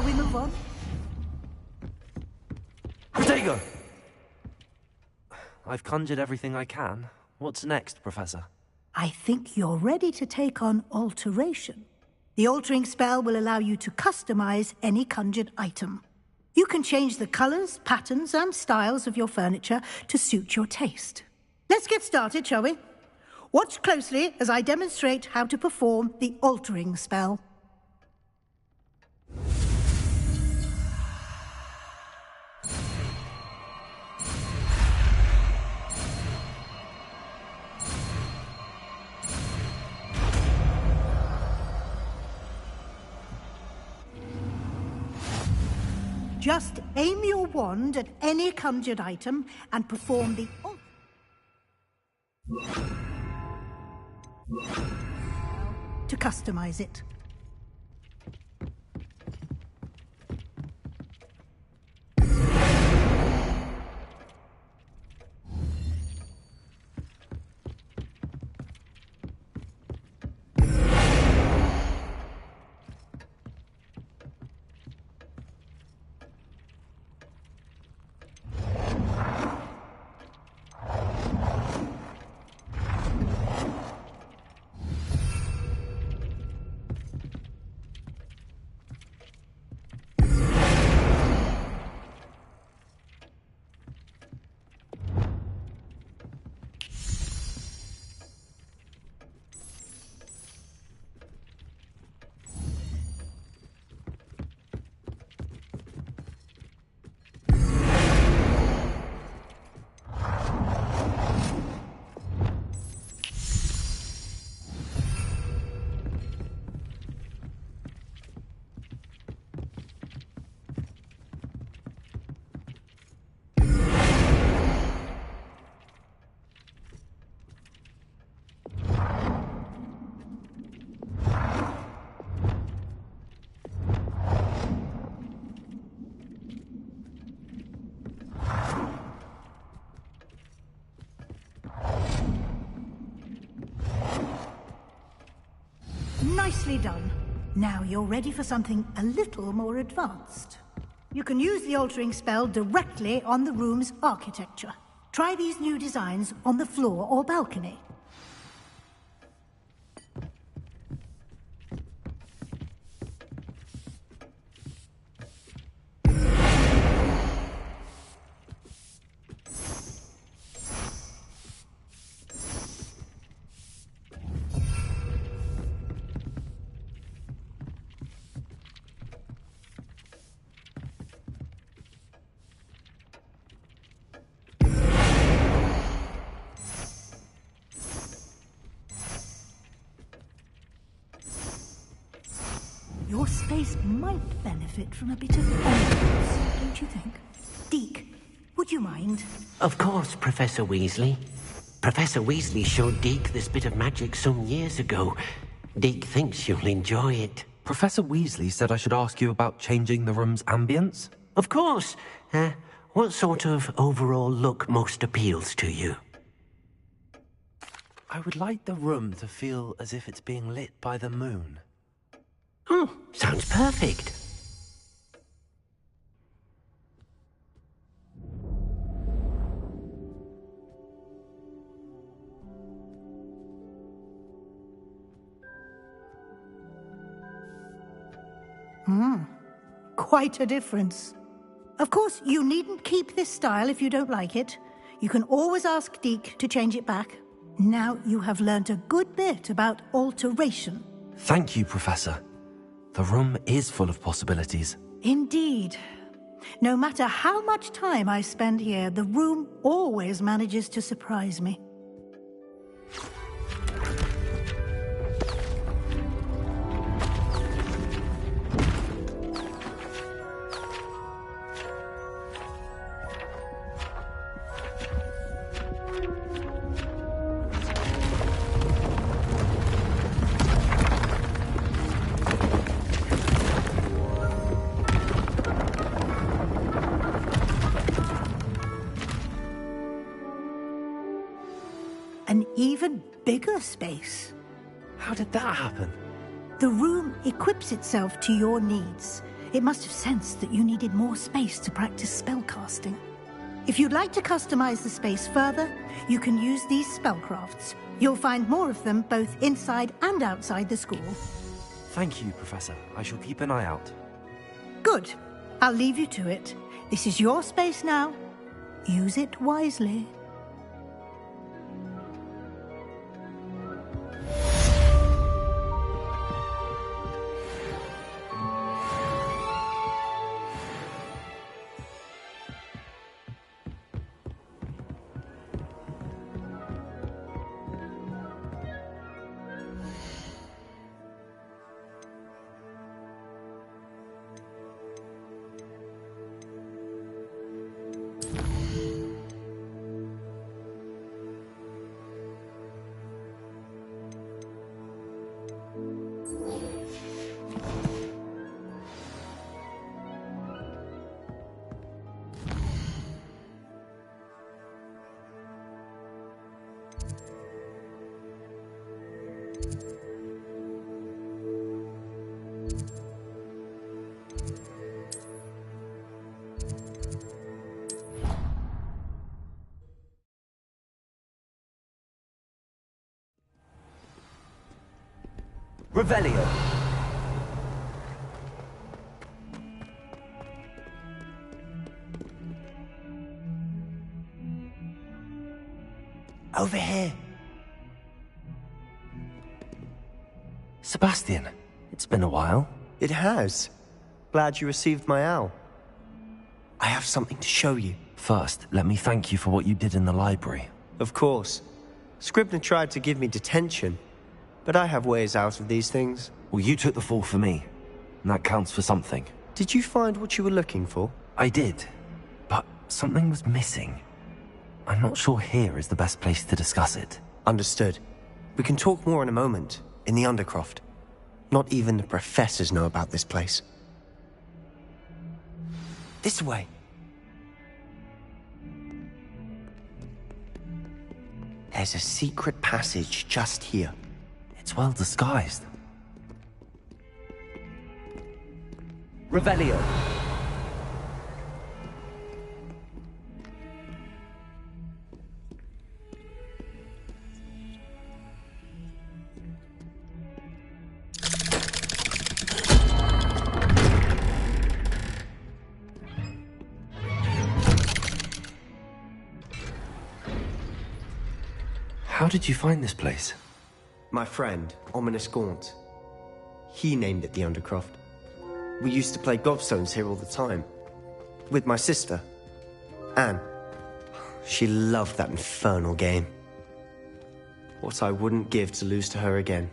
we move on? Protego! I've conjured everything I can. What's next, Professor? I think you're ready to take on alteration. The altering spell will allow you to customize any conjured item. You can change the colors, patterns, and styles of your furniture to suit your taste. Let's get started, shall we? Watch closely as I demonstrate how to perform the altering spell. Just aim your wand at any conjured item and perform the to customize it. Nicely done. Now you're ready for something a little more advanced. You can use the altering spell directly on the room's architecture. Try these new designs on the floor or balcony. Your space might benefit from a bit of ambience, don't you think? Deke, would you mind? Of course, Professor Weasley. Professor Weasley showed Deke this bit of magic some years ago. Deke thinks you'll enjoy it. Professor Weasley said I should ask you about changing the room's ambience? Of course. What sort of overall look most appeals to you? I would like the room to feel as if it's being lit by the moon. Oh, sounds perfect. Quite a difference. Of course, you needn't keep this style if you don't like it. You can always ask Deke to change it back. Now you have learnt a good bit about alteration. Thank you, Professor. The room is full of possibilities. Indeed. No matter how much time I spend here, the room always manages to surprise me. An even bigger space. How did that happen? The room equips itself to your needs. It must have sensed that you needed more space to practice spellcasting. If you'd like to customize the space further, you can use these spellcrafts. You'll find more of them both inside and outside the school. Thank you, Professor. I shall keep an eye out. Good. I'll leave you to it. This is your space now. Use it wisely. Revelio. Over here. Sebastian, it's been a while. It has. Glad you received my owl. I have something to show you. First, let me thank you for what you did in the library. Of course. Scribner tried to give me detention, but I have ways out of these things. Well, you took the fall for me, and that counts for something. Did you find what you were looking for? I did, but something was missing. I'm not sure here is the best place to discuss it. Understood. We can talk more in a moment, in the Undercroft. Not even the professors know about this place. This way. There's a secret passage just here. It's well disguised. Revelio. How did you find this place? My friend, Ominous Gaunt. He named it the Undercroft. We used to play gobstones here all the time. With my sister, Anne. She loved that infernal game. What I wouldn't give to lose to her again.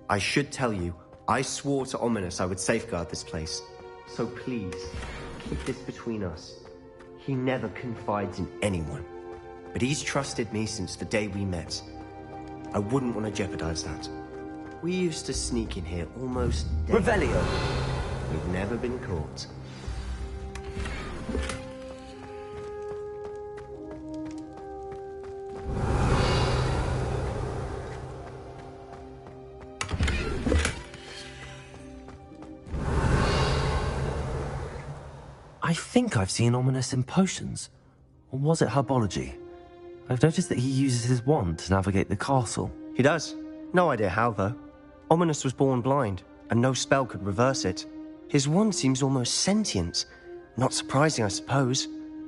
I should tell you, I swore to Ominous I would safeguard this place. So please, keep this between us. He never confides in anyone. But he's trusted me since the day we met. I wouldn't want to jeopardize that. We used to sneak in here almost daily. Revelio. We've never been caught. I think I've seen Ominous in potions. Or was it herbology? I've noticed that he uses his wand to navigate the castle. He does. No idea how, though. Ominous was born blind, and no spell could reverse it. His wand seems almost sentient. Not surprising, I suppose.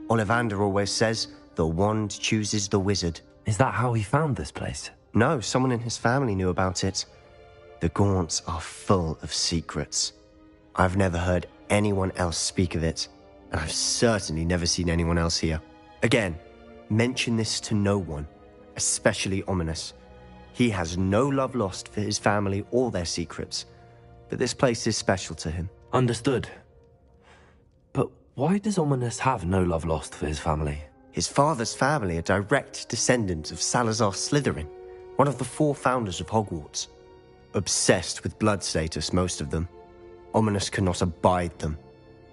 Ollivander always says, the wand chooses the wizard. Is that how he found this place? No, someone in his family knew about it. The Gaunts are full of secrets. I've never heard anyone else speak of it, and I've certainly never seen anyone else here. Again, mention this to no one, especially Ominous. He has no love lost for his family or their secrets, but this place is special to him. Understood. But why does Ominous have no love lost for his family? His father's family are direct descendants of Salazar Slytherin, one of the 4 founders of Hogwarts. Obsessed with blood status, most of them. Ominous cannot abide them,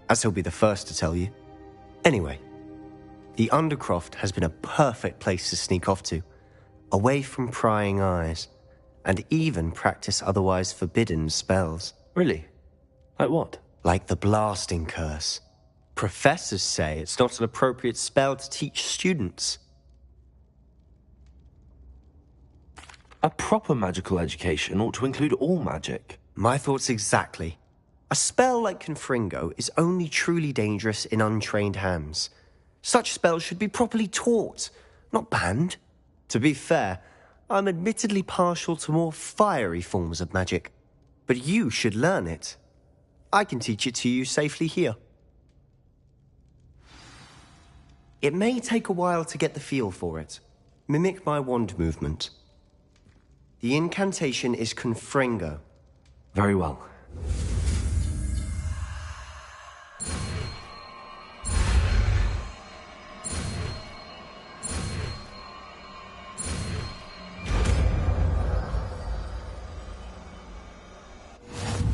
as he'll be the first to tell you. Anyway, the Undercroft has been a perfect place to sneak off to, away from prying eyes, and even practice otherwise forbidden spells. Really? Like what? Like the blasting curse. Professors say it's not an appropriate spell to teach students. A proper magical education ought to include all magic. My thoughts exactly. A spell like Confringo is only truly dangerous in untrained hands. Such spells should be properly taught, not banned. To be fair, I'm admittedly partial to more fiery forms of magic. But you should learn it. I can teach it to you safely here. It may take a while to get the feel for it. Mimic my wand movement. The incantation is Confringo. Very well.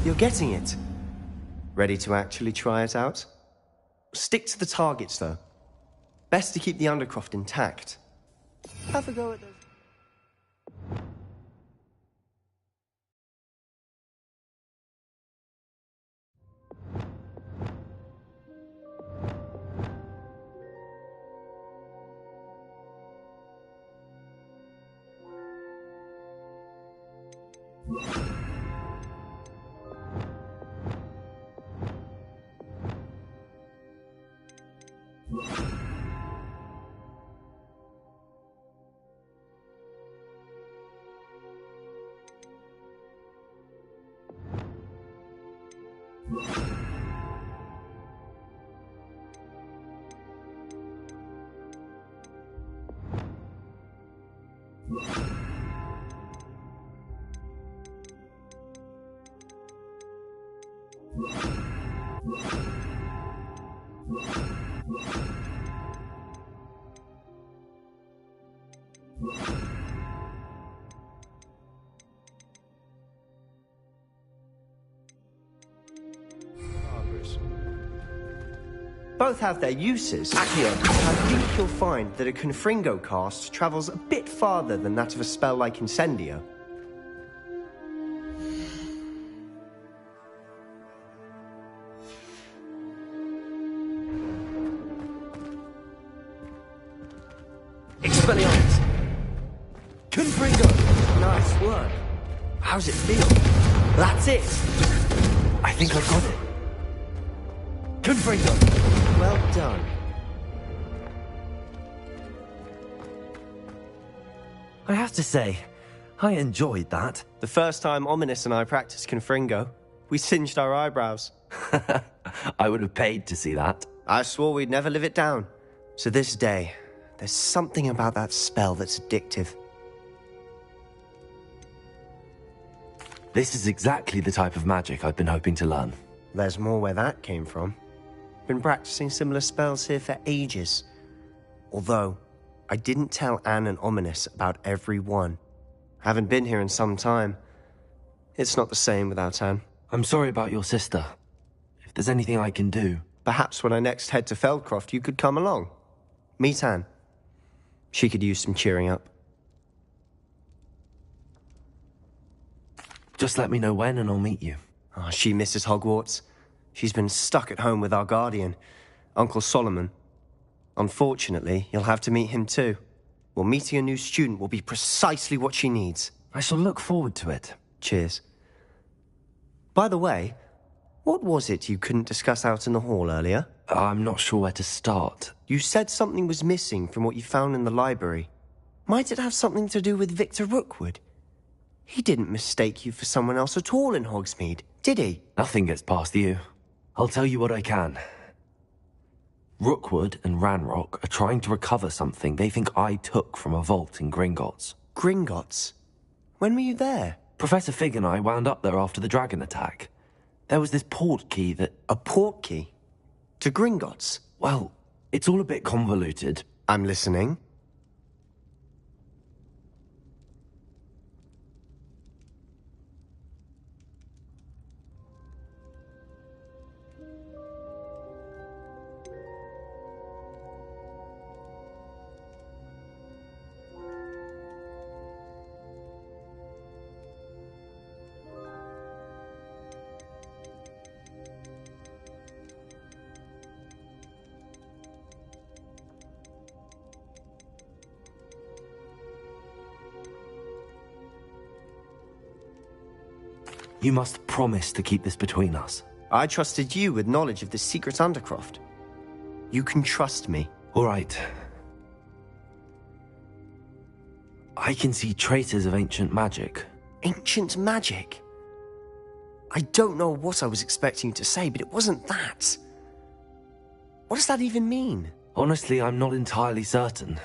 You're getting it. Ready to actually try it out? Stick to the targets, though. Best to keep the Undercroft intact. Have a go at those. Both have their uses. Accio, I think you'll find that a Confringo cast travels a bit farther than that of a spell like Incendio. Expelliarmus! Confringo! Nice work. How's it feel? That's it! I think I got it. Confringo! Well done. I have to say, I enjoyed that. The first time Ominous and I practiced Confringo, we singed our eyebrows. I would have paid to see that. I swore we'd never live it down. To this day, there's something about that spell that's addictive. This is exactly the type of magic I've been hoping to learn. There's more where that came from. Been practicing similar spells here for ages. Although, I didn't tell Anne and Ominous about every one. Haven't been here in some time. It's not the same without Anne. I'm sorry about your sister. If there's anything I can do... Perhaps when I next head to Feldcroft, you could come along. Meet Anne. She could use some cheering up. Just let me know when and I'll meet you. Oh, she misses Hogwarts. She's been stuck at home with our guardian, Uncle Solomon. Unfortunately, you'll have to meet him too. Well, meeting a new student will be precisely what she needs. I shall look forward to it. Cheers. By the way, what was it you couldn't discuss out in the hall earlier? I'm not sure where to start. You said something was missing from what you found in the library. Might it have something to do with Victor Rookwood? He didn't mistake you for someone else at all in Hogsmeade, did he? Nothing gets past you. I'll tell you what I can. Rookwood and Ranrock are trying to recover something they think I took from a vault in Gringotts. Gringotts? When were you there? Professor Fig and I wound up there after the dragon attack. There was this port key that... A port key? To Gringotts? Well, it's all a bit convoluted. I'm listening. You must promise to keep this between us. I trusted you with knowledge of the secret Undercroft. You can trust me. All right. I can see traces of ancient magic. Ancient magic? I don't know what I was expecting you to say, but it wasn't that. What does that even mean? Honestly, I'm not entirely certain.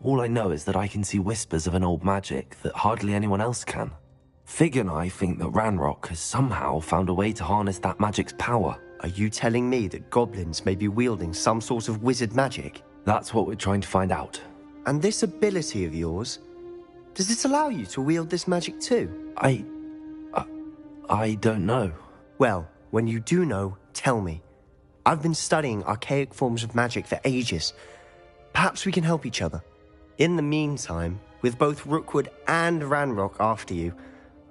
All I know is that I can see whispers of an old magic that hardly anyone else can. Fig and I think that Ranrock has somehow found a way to harness that magic's power. Are you telling me that goblins may be wielding some sort of wizard magic? That's what we're trying to find out. And this ability of yours, does it allow you to wield this magic too? I don't know. Well, when you do know, tell me. I've been studying archaic forms of magic for ages. Perhaps we can help each other. In the meantime, with both Rookwood and Ranrock after you,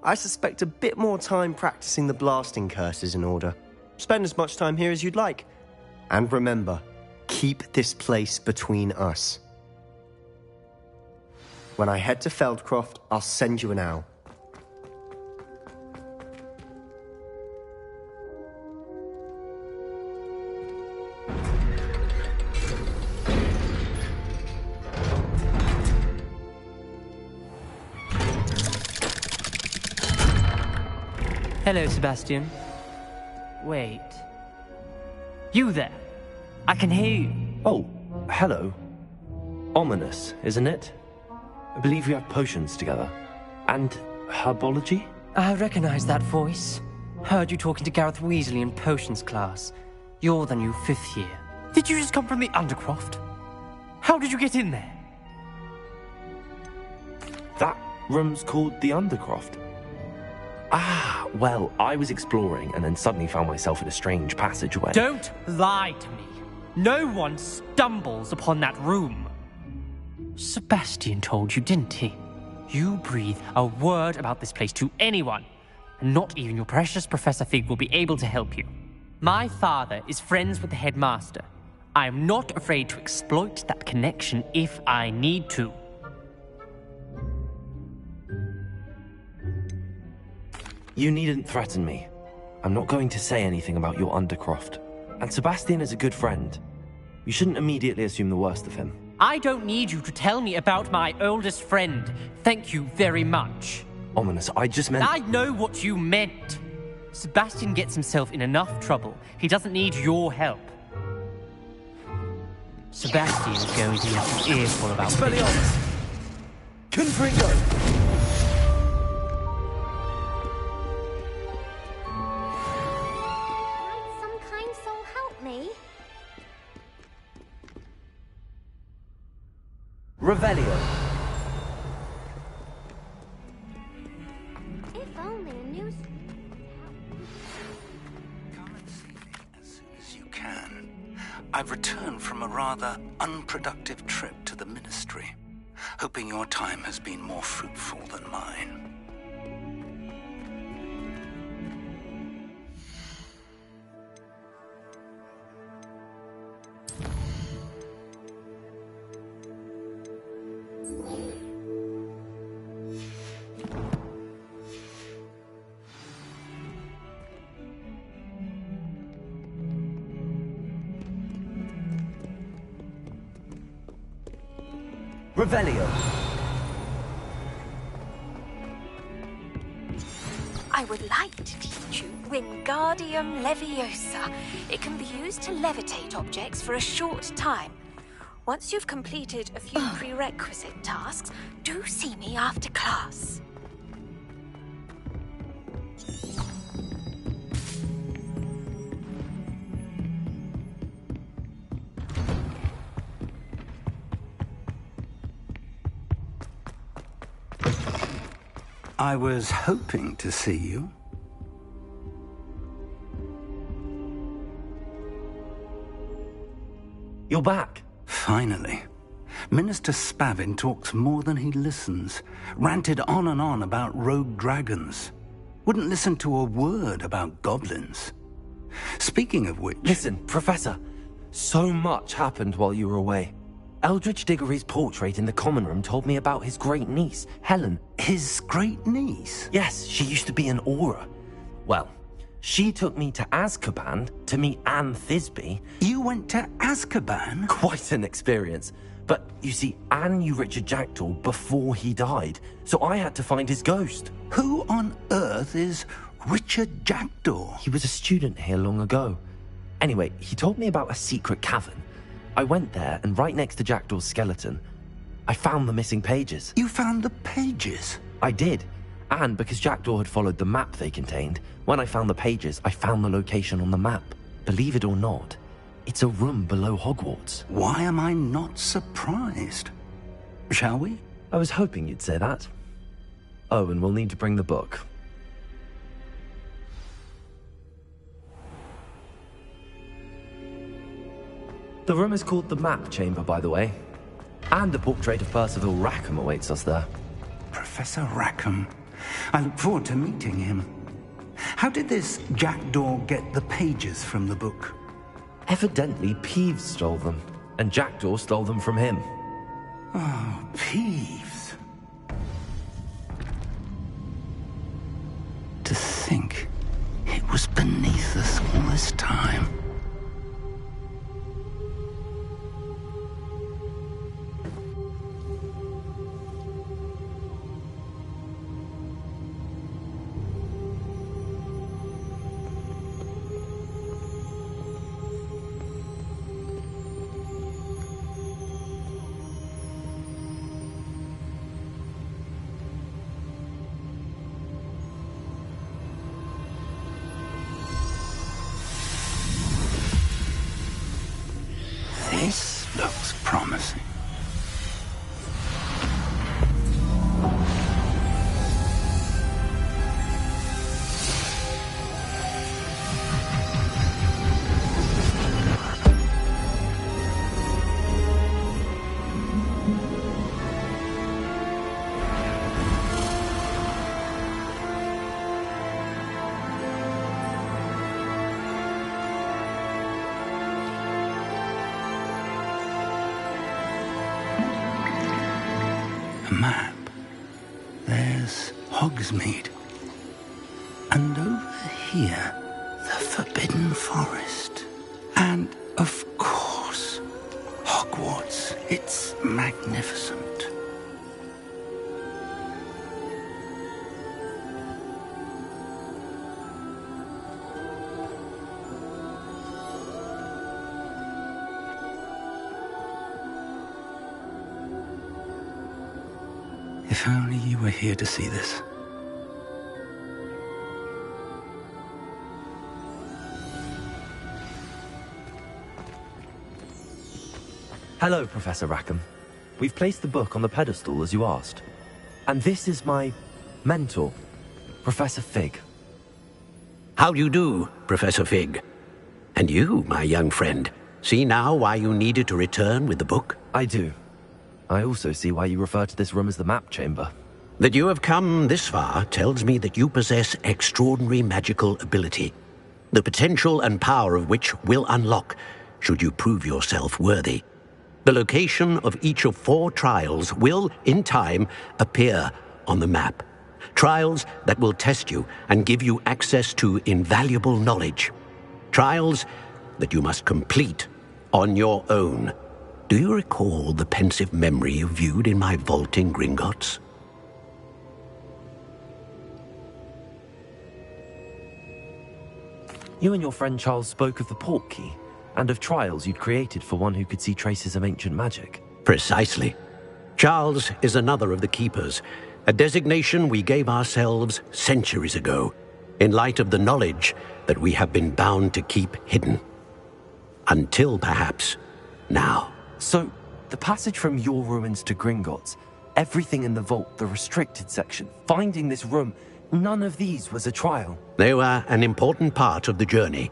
I suspect a bit more time practicing the blasting curse is in order. Spend as much time here as you'd like. And remember, keep this place between us. When I head to Feldcroft, I'll send you an owl. Hello, Sebastian. Wait. You there? I can hear you. Oh, hello. Ominous, isn't it? I believe we have potions together. And herbology? I recognize that voice. Heard you talking to Gareth Weasley in potions class. You're the new 5th year. Did you just come from the Undercroft? How did you get in there? That room's called the Undercroft. Ah, well, I was exploring and then suddenly found myself in a strange passageway. Don't lie to me. No one stumbles upon that room. Sebastian told you, didn't he? You breathe a word about this place to anyone, and not even your precious Professor Fig will be able to help you. My father is friends with the headmaster. I am not afraid to exploit that connection if I need to. You needn't threaten me. I'm not going to say anything about your Undercroft. And Sebastian is a good friend. You shouldn't immediately assume the worst of him. I don't need you to tell me about my oldest friend. Thank you very much. Ominous, I just meant... I know what you meant. Sebastian gets himself in enough trouble. He doesn't need your help. Sebastian is going to get an earful about Expelliarmus! Confringo! Revelio. If only a news... Come and see me as soon as you can. I've returned from a rather unproductive trip to the Ministry, hoping your time has been more fruitful than mine. Revelio. I would like to teach you Wingardium Leviosa. It can be used to levitate objects for a short time. Once you've completed a few prerequisite tasks, do see me after class. I was hoping to see you. You're back. Finally. Minister Spavin talks more than he listens. Ranted on and on about rogue dragons. Wouldn't listen to a word about goblins. Speaking of which... Listen, Professor. So much happened while you were away. Eldridge Diggory's portrait in the common room told me about his great niece, Helen. His great niece? Yes, she used to be an Auror. Well, she took me to Azkaban to meet Anne Thisbe. You went to Azkaban? Quite an experience. But, you see, Anne knew Richard Jackdaw before he died, so I had to find his ghost. Who on earth is Richard Jackdaw? He was a student here long ago. Anyway, he told me about a secret cavern. I went there, and right next to Jackdaw's skeleton, I found the missing pages. You found the pages? I did. And because Jackdaw had followed the map they contained, when I found the pages, I found the location on the map. Believe it or not, it's a room below Hogwarts. Why am I not surprised? Shall we? I was hoping you'd say that. Oh, and we'll need to bring the book. The room is called the Map Chamber, by the way. And the portrait of Percival Rackham awaits us there. Professor Rackham. I look forward to meeting him. How did this Jackdaw get the pages from the book? Evidently, Peeves stole them, and Jackdaw stole them from him. Oh, Peeves. To think it was beneath us all this time. This looks promising. A map. There's Hogsmeade. And over here, the Forbidden Forest. And, of course, Hogwarts. It's magnificent. If only you were here to see this. Hello, Professor Rackham. We've placed the book on the pedestal as you asked. And this is my mentor, Professor Fig. How do you do, Professor Fig? And you, my young friend, see now why you needed to return with the book? I do. I also see why you refer to this room as the Map Chamber. That you have come this far tells me that you possess extraordinary magical ability, the potential and power of which will unlock should you prove yourself worthy. The location of each of 4 trials will, in time, appear on the map. Trials that will test you and give you access to invaluable knowledge. Trials that you must complete on your own. Do you recall the pensive memory you viewed in my vault in Gringotts? You and your friend Charles spoke of the Portkey, and of trials you'd created for one who could see traces of ancient magic. Precisely. Charles is another of the Keepers, a designation we gave ourselves centuries ago, in light of the knowledge that we have been bound to keep hidden. Until, perhaps, now. So, the passage from your ruins to Gringotts, everything in the vault, the restricted section, finding this room, none of these was a trial. They were an important part of the journey,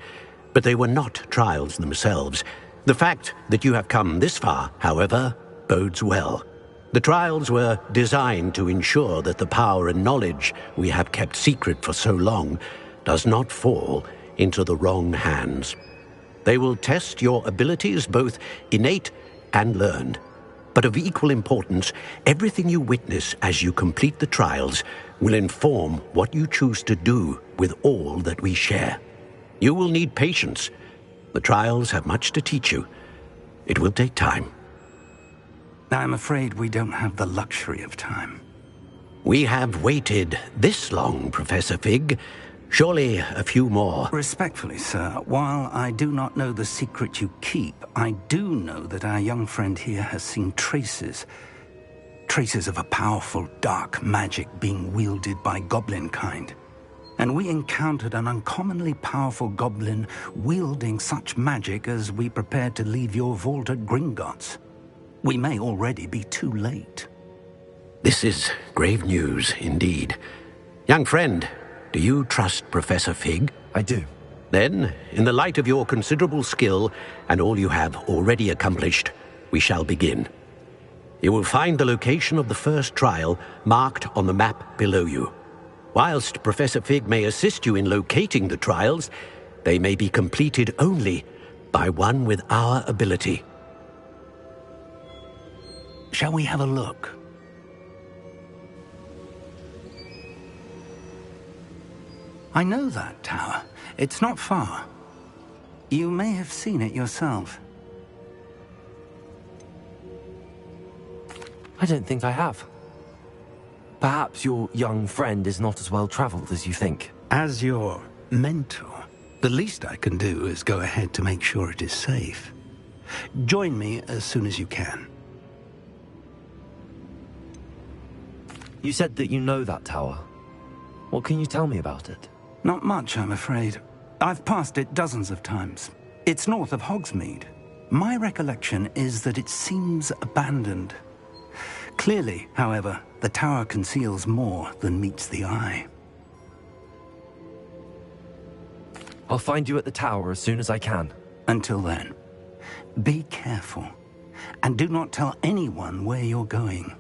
but they were not trials themselves. The fact that you have come this far, however, bodes well. The trials were designed to ensure that the power and knowledge we have kept secret for so long does not fall into the wrong hands. They will test your abilities, both innate and learned. But of equal importance, everything you witness as you complete the trials will inform what you choose to do with all that we share. You will need patience. The trials have much to teach you. It will take time. I'm afraid we don't have the luxury of time. We have waited this long, Professor Fig. Surely a few more. Respectfully, sir, while I do not know the secret you keep, I do know that our young friend here has seen traces of a powerful dark magic being wielded by goblin kind. And we encountered an uncommonly powerful goblin wielding such magic as we prepared to leave your vault at Gringotts. We may already be too late. This is grave news indeed. Young friend, do you trust Professor Fig? I do. Then, in the light of your considerable skill and all you have already accomplished, we shall begin. You will find the location of the first trial marked on the map below you. Whilst Professor Fig may assist you in locating the trials, they may be completed only by one with our ability. Shall we have a look? I know that tower. It's not far. You may have seen it yourself. I don't think I have. Perhaps your young friend is not as well traveled as you think. As your mentor, the least I can do is go ahead to make sure it is safe. Join me as soon as you can. You said that you know that tower. What can you tell me about it? Not much, I'm afraid. I've passed it dozens of times. It's north of Hogsmeade. My recollection is that it seems abandoned. Clearly, however, the tower conceals more than meets the eye. I'll find you at the tower as soon as I can. Until then, be careful, and do not tell anyone where you're going.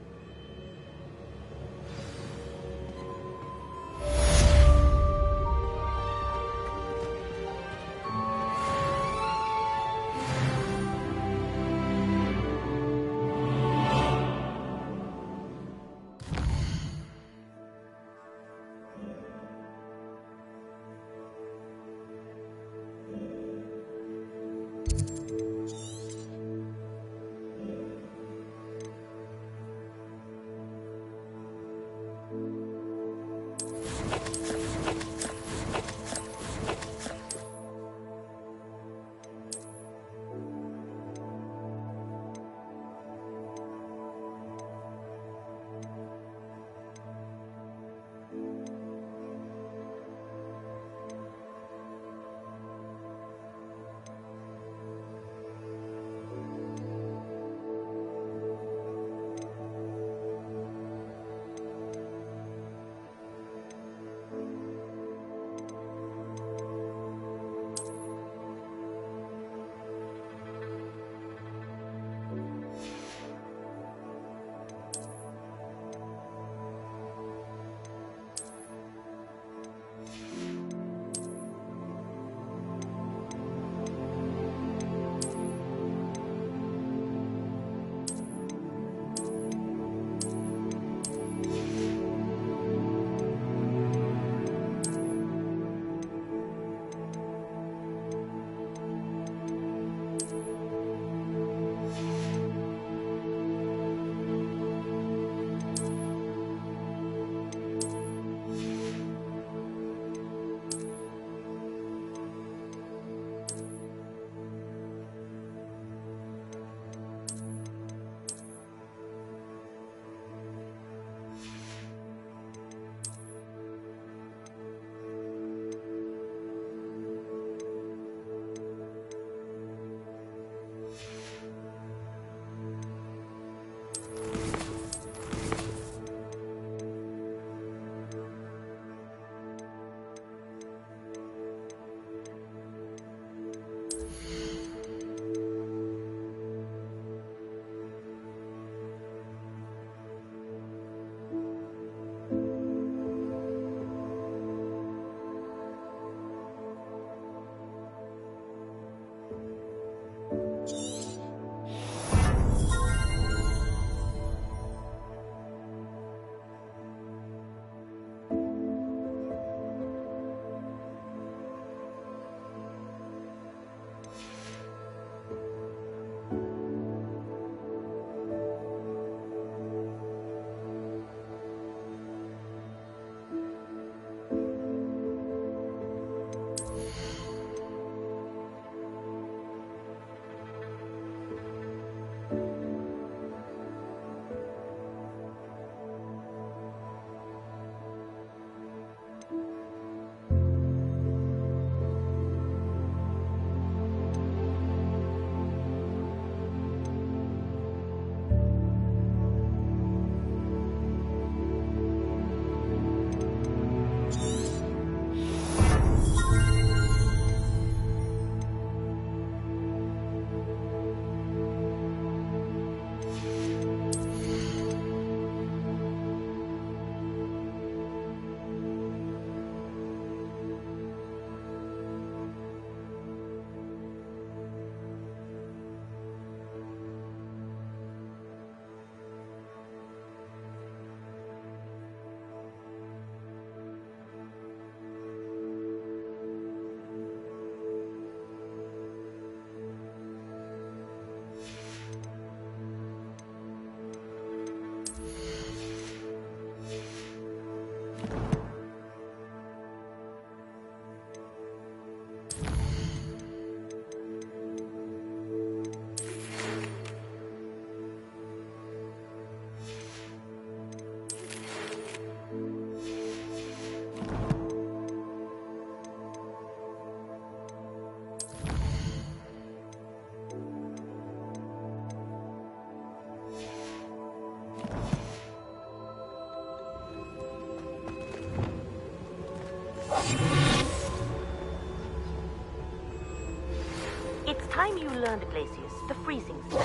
learned, Glacius, the freezing spell.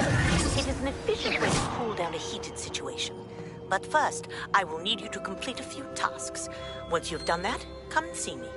It is an efficient way to cool down a heated situation. But first, I will need you to complete a few tasks. Once you've done that, come and see me.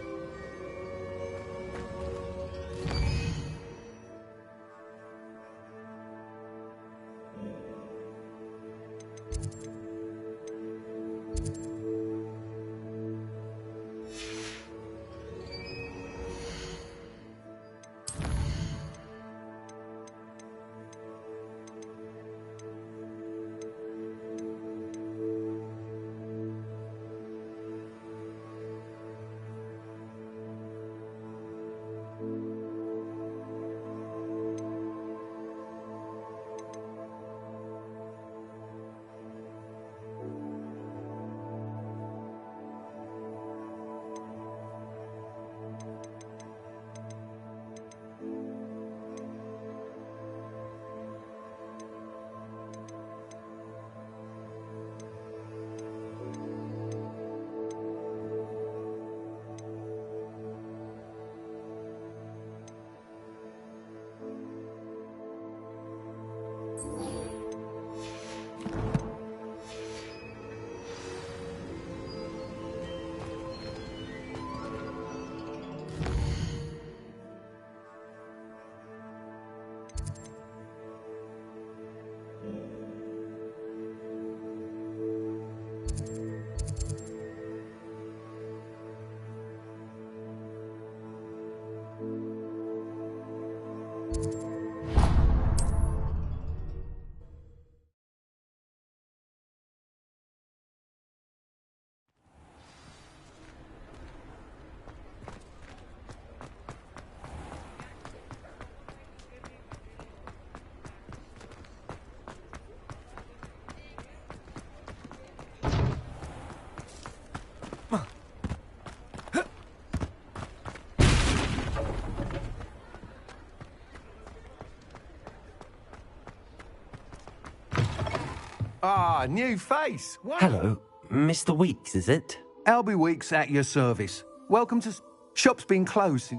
Ah, new face. Wow. Hello, Mr. Weeks, is it? Albie Weeks at your service. Welcome to... Shop's been closed.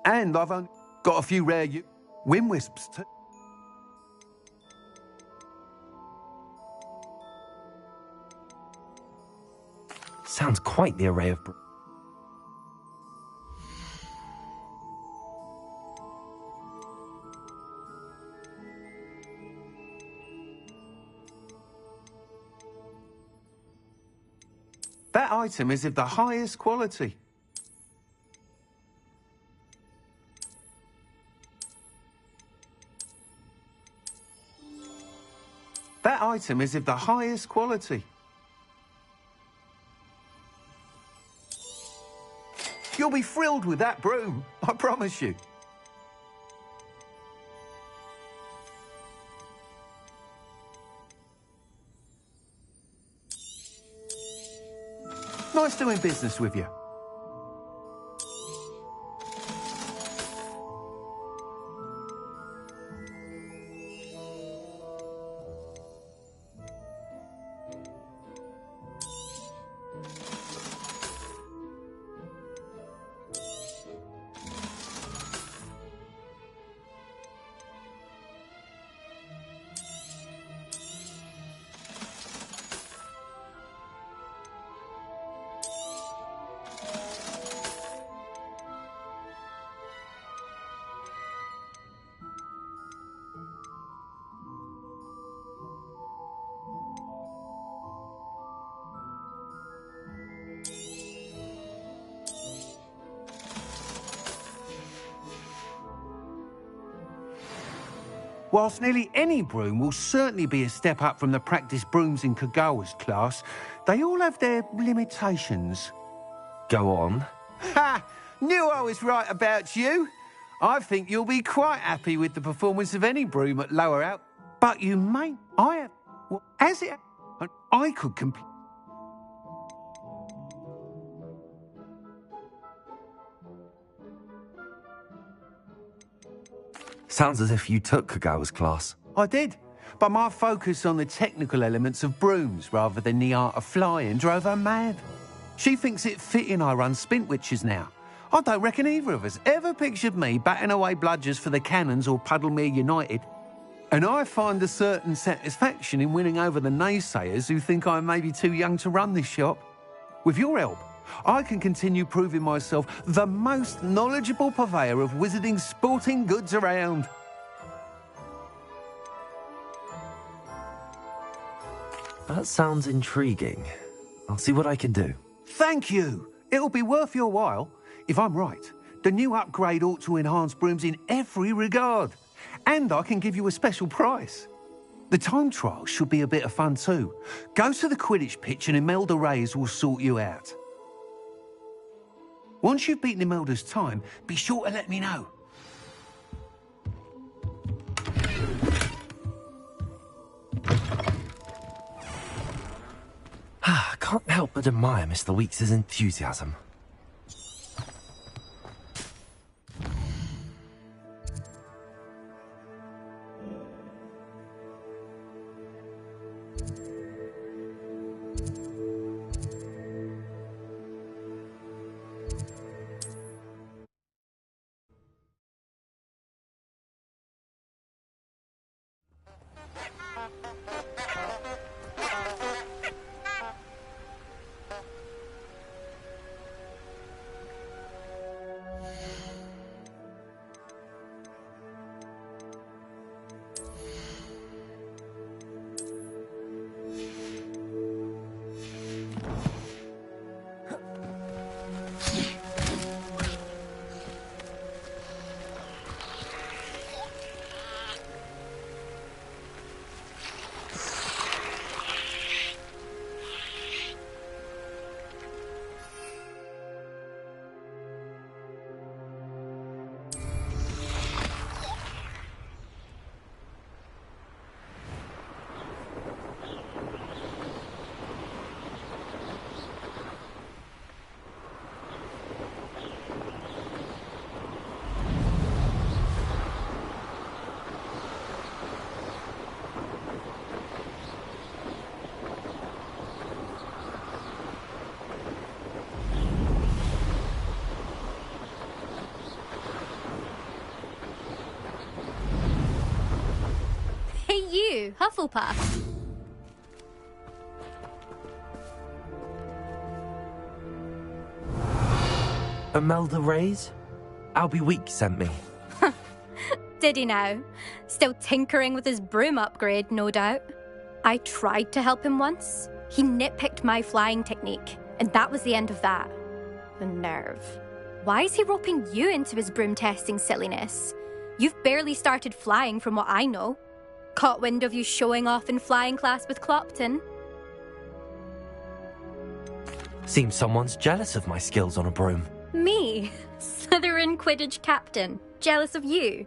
And I've only got a few rare wind wisps too. Sounds quite the array of... That item is of the highest quality. That item is of the highest quality. You'll be thrilled with that broom, I promise you. Nice doing business with you. Whilst nearly any broom will certainly be a step up from the practice brooms in Kagawa's class, they all have their limitations. Go on. Ha! Knew I was right about you. I think you'll be quite happy with the performance of any broom at lower out. But you may... Well, as it... I could complete... Sounds as if you took Kagawa's class. I did, but my focus on the technical elements of brooms rather than the art of flying drove her mad. She thinks it fitting I run Spintwitches now. I don't reckon either of us ever pictured me batting away bludgers for the Cannons or Puddlemere United. And I find a certain satisfaction in winning over the naysayers who think I may be too young to run this shop. With your help, I can continue proving myself the most knowledgeable purveyor of wizarding sporting goods around. That sounds intriguing. I'll see what I can do. Thank you. It'll be worth your while. If I'm right, the new upgrade ought to enhance brooms in every regard. And I can give you a special price. The time trial should be a bit of fun too. Go to the Quidditch pitch and Imelda Reyes will sort you out. Once you've beaten Imelda's time, be sure to let me know. I can't help but admire Mr. Weekes' enthusiasm. You, Hufflepuff. Imelda Reyes? Albie Week sent me. Did he now? Still tinkering with his broom upgrade, no doubt. I tried to help him once. He nitpicked my flying technique, and that was the end of that. The nerve. Why is he roping you into his broom testing silliness? You've barely started flying from what I know. Caught wind of you showing off in flying class with Clopton. Seems someone's jealous of my skills on a broom. Me? Slytherin Quidditch captain. Jealous of you?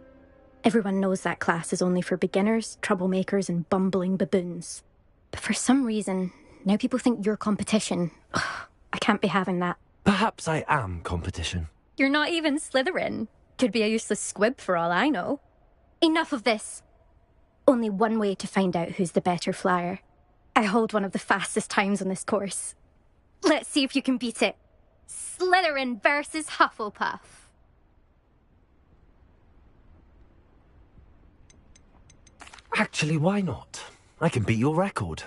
Everyone knows that class is only for beginners, troublemakers, and bumbling baboons. But for some reason, now people think you're competition. Ugh, I can't be having that. Perhaps I am competition. You're not even Slytherin. Could be a useless squib for all I know. Enough of this. Only one way to find out who's the better flyer. I hold one of the fastest times on this course. Let's see if you can beat it. Slytherin versus Hufflepuff. Actually, why not? I can beat your record.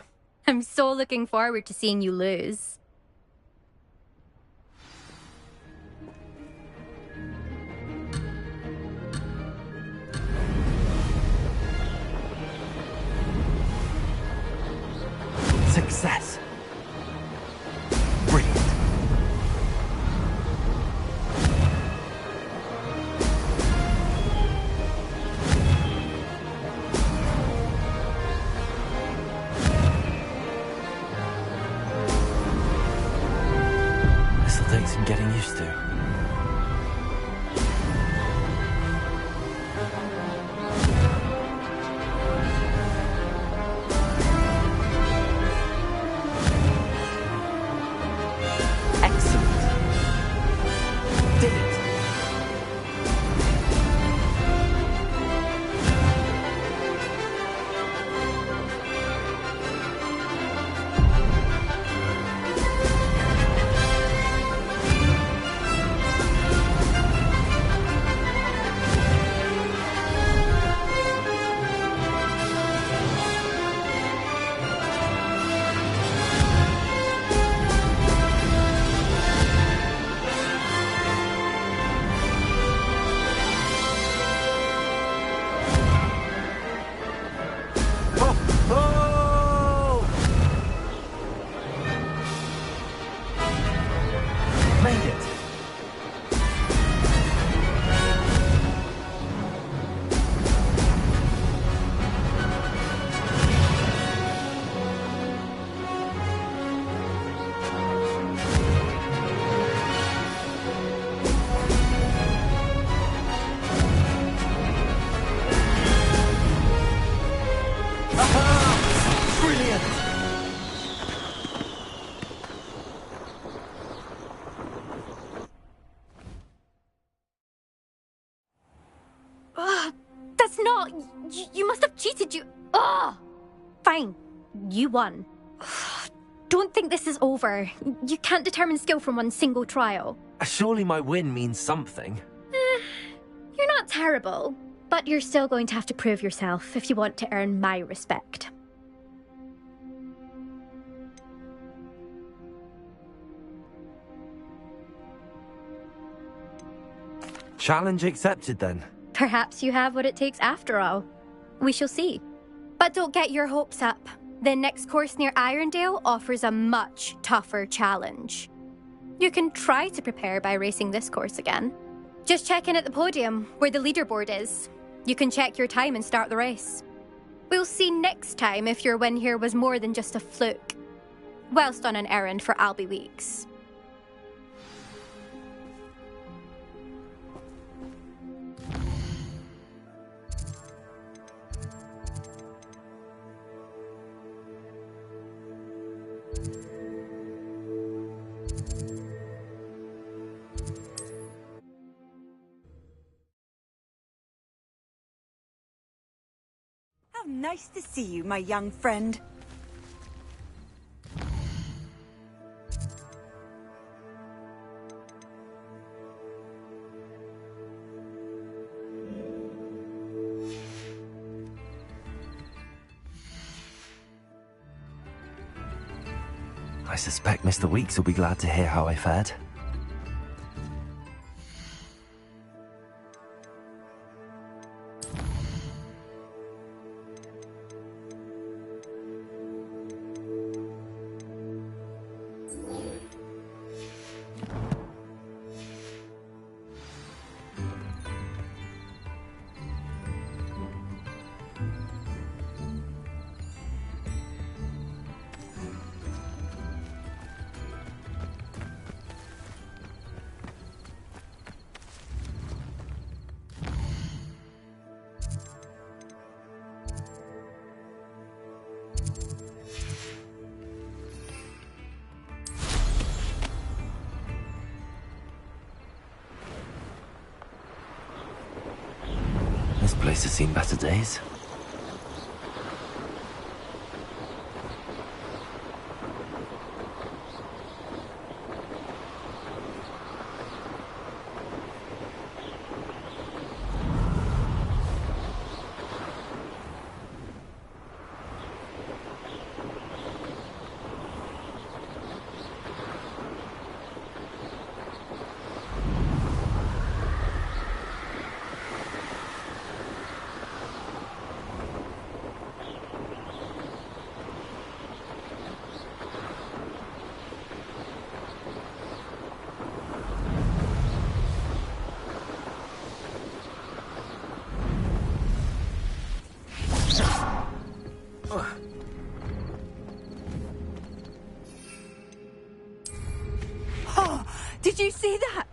I'm so looking forward to seeing you lose. Success. Brilliant. This'll take some getting used to. not! You must have cheated, you... Ugh! Fine. You won. Don't think this is over. You can't determine skill from one single trial. Surely my win means something. You're not terrible, but you're still going to have to prove yourself if you want to earn my respect. Challenge accepted, then. Perhaps you have what it takes after all. We shall see. But don't get your hopes up. The next course near Irondale offers a much tougher challenge. You can try to prepare by racing this course again. Just check in at the podium, where the leaderboard is. You can check your time and start the race. We'll see next time if your win here was more than just a fluke. Whilst on an errand for Albie Weeks. How nice to see you, my young friend. I suspect Mr. Weeks will be glad to hear how I fared. This place has seen better days. Oh, did you see that?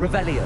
Revelio.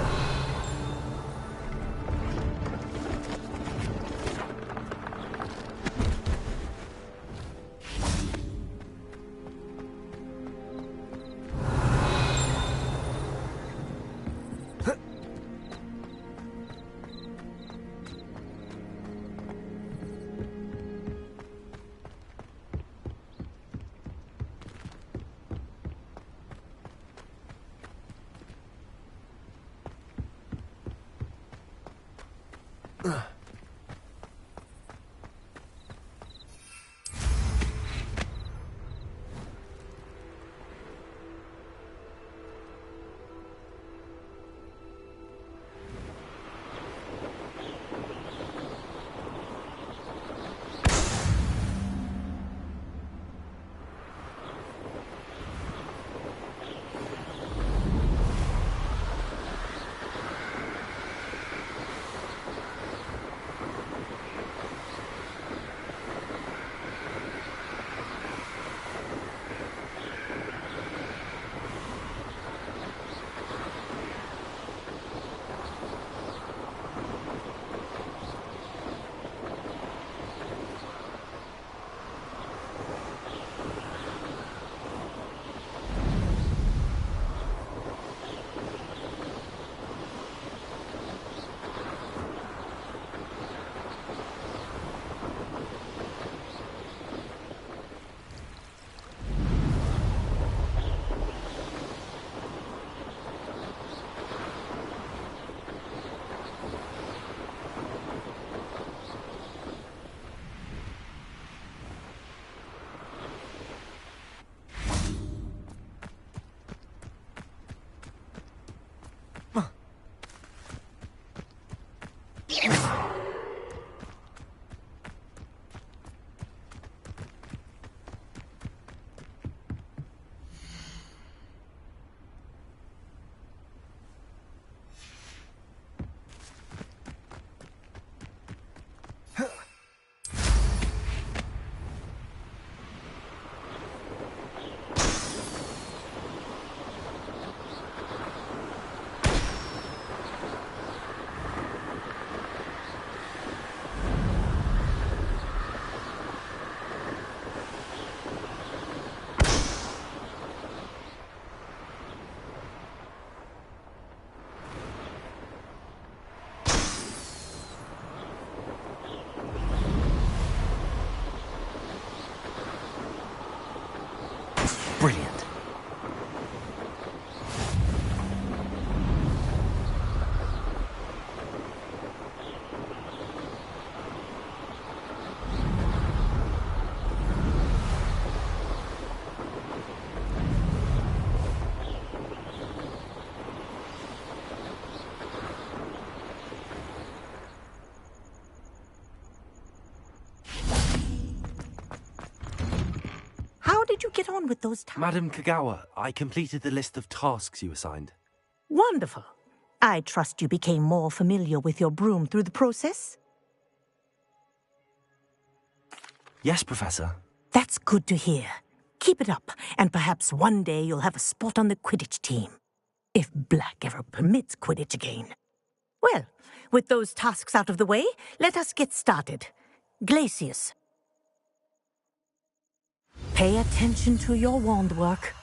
Brilliant. How did you get on with those tasks? Madam Kagawa, I completed the list of tasks you assigned. Wonderful. I trust you became more familiar with your broom through the process? Yes, Professor. That's good to hear. Keep it up, and perhaps one day you'll have a spot on the Quidditch team. If Black ever permits Quidditch again. Well, with those tasks out of the way, let us get started. Glacius. Pay attention to your wand work.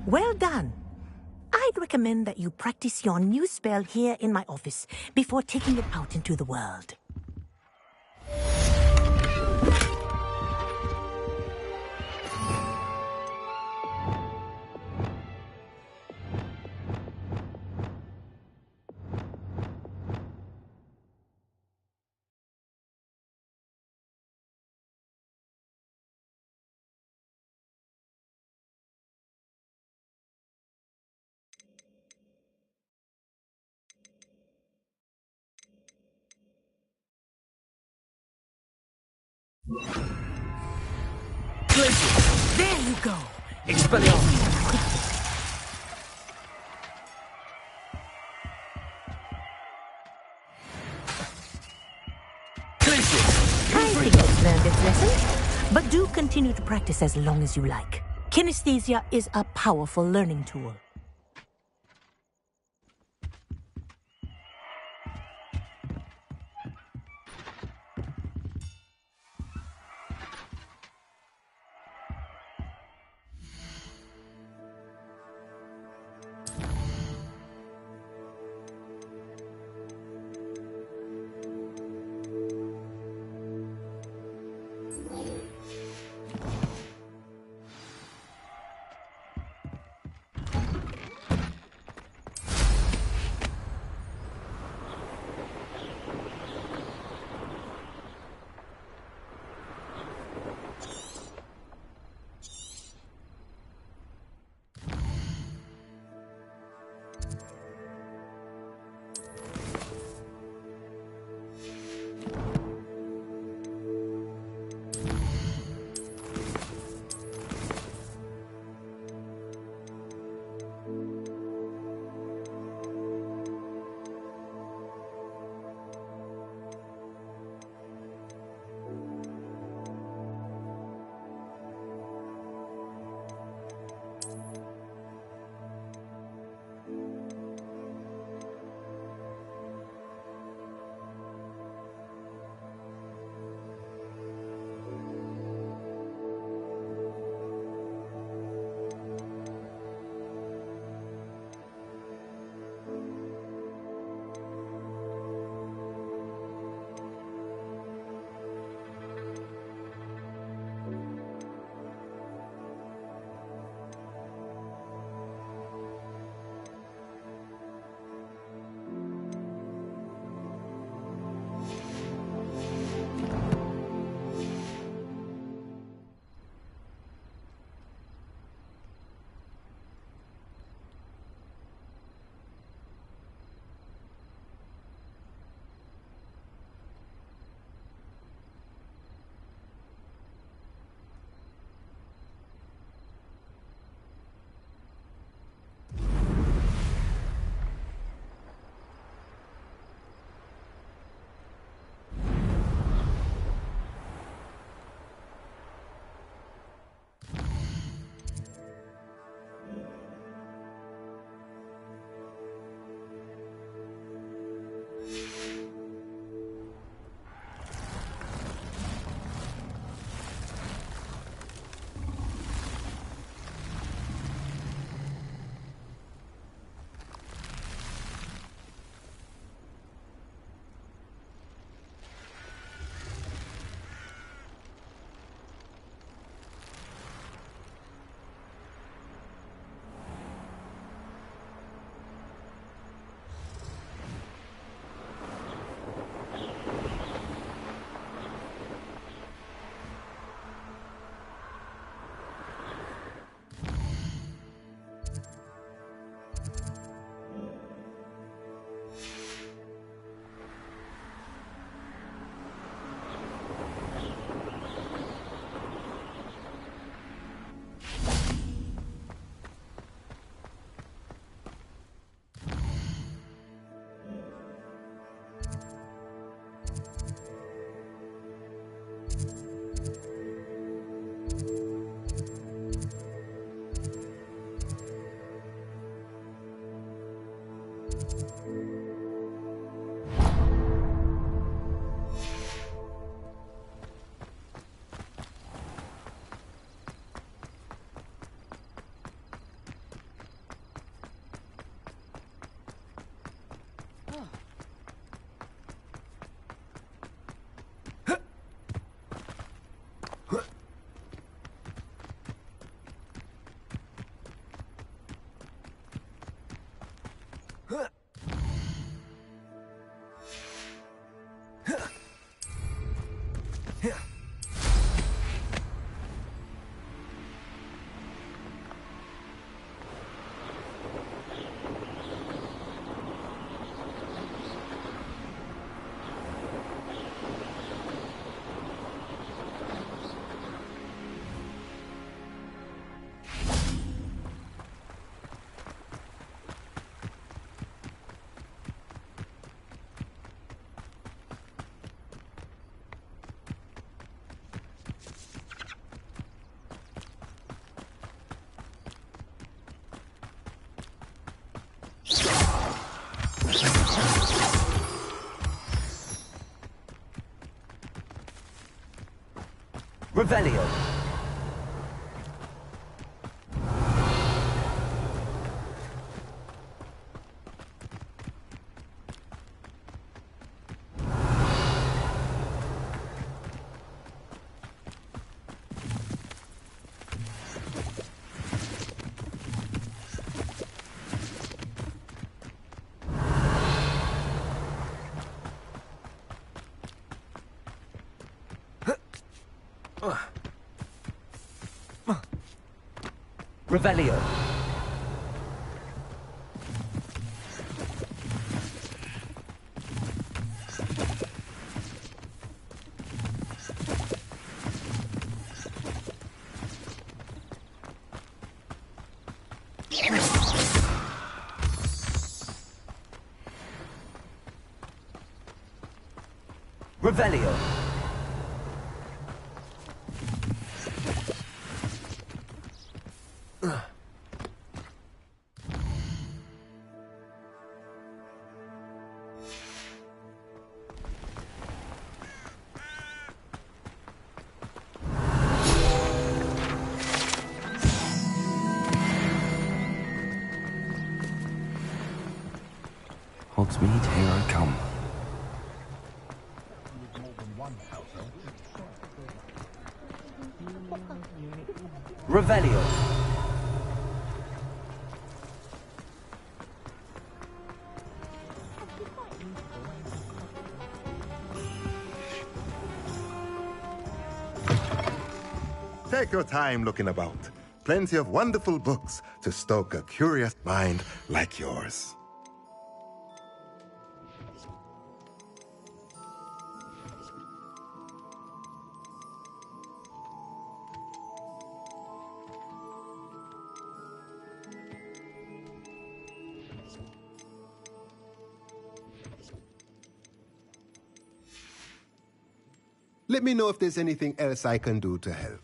Well done. I'd recommend that you practice your new spell here in my office before taking it out into the world. Glacius! There you go! Expelliarmus! this lesson, but do continue to practice as long as you like. Kinesthesia is a powerful learning tool. Revelio. Revelio. Revelio. Hogsmeade, here I come. Revelio. Take your time looking about. Plenty of wonderful books to stoke a curious mind like yours. Let me know if there's anything else I can do to help.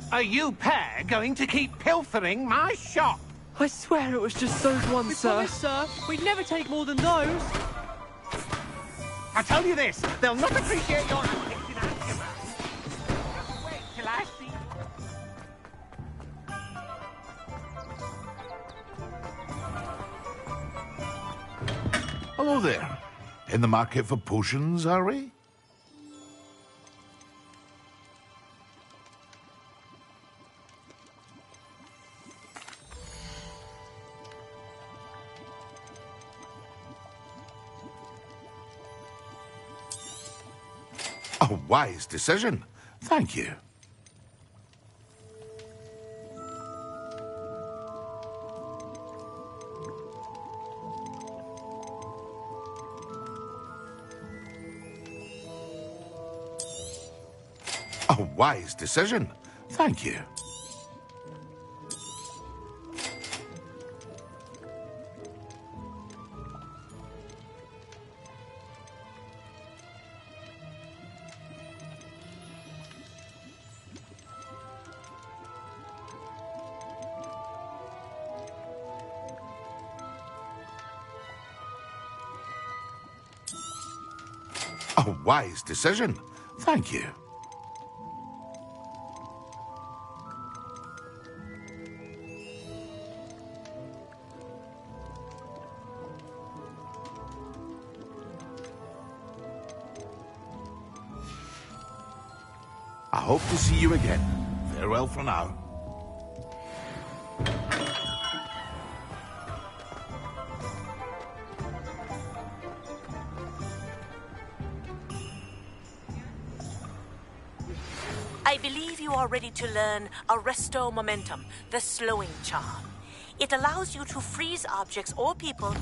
Are you pair going to keep pilfering my shop? I swear it was just those ones, sir. Promise, sir. We'd never take more than those. I tell you this, they'll not appreciate your antics in Azkaban. Just wait till I see. Hello there. In the market for potions, are we? A wise decision. Thank you. A wise decision. Thank you. A wise decision. Thank you. hope to see you again. Farewell for now. I believe you are ready to learn Arresto Momentum, the slowing charm. It allows you to freeze objects or people.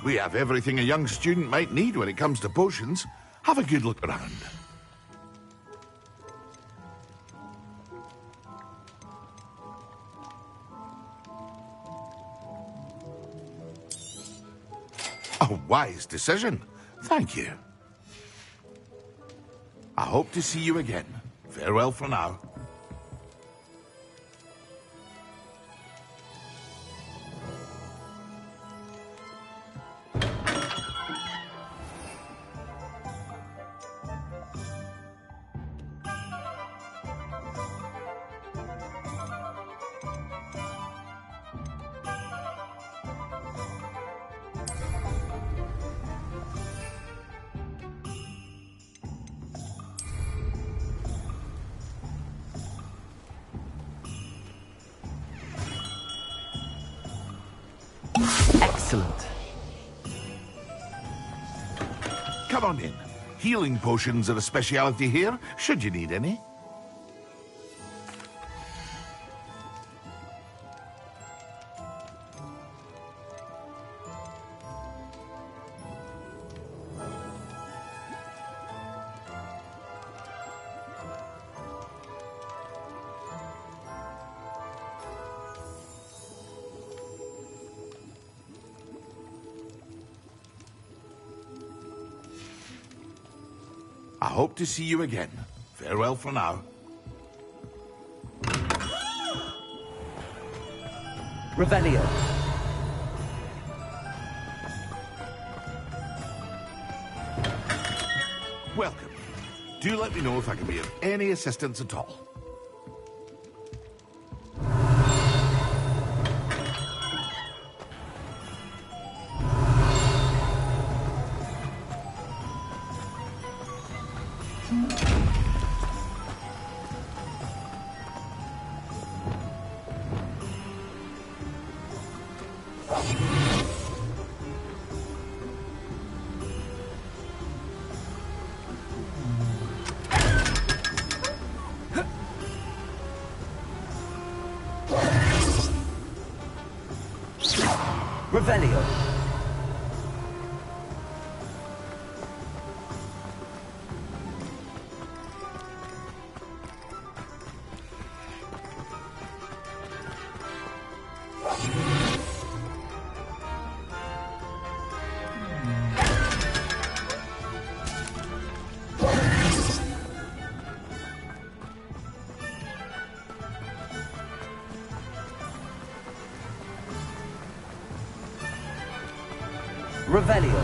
We have everything a young student might need when it comes to potions. Have a good look around. A wise decision. Thank you. I hope to see you again. Farewell for now. Excellent. Come on in. Healing potions are a speciality here, should you need any. I hope to see you again. Farewell for now. Revelio. Welcome. Do let me know if I can be of any assistance at all. Revelio. Revelio.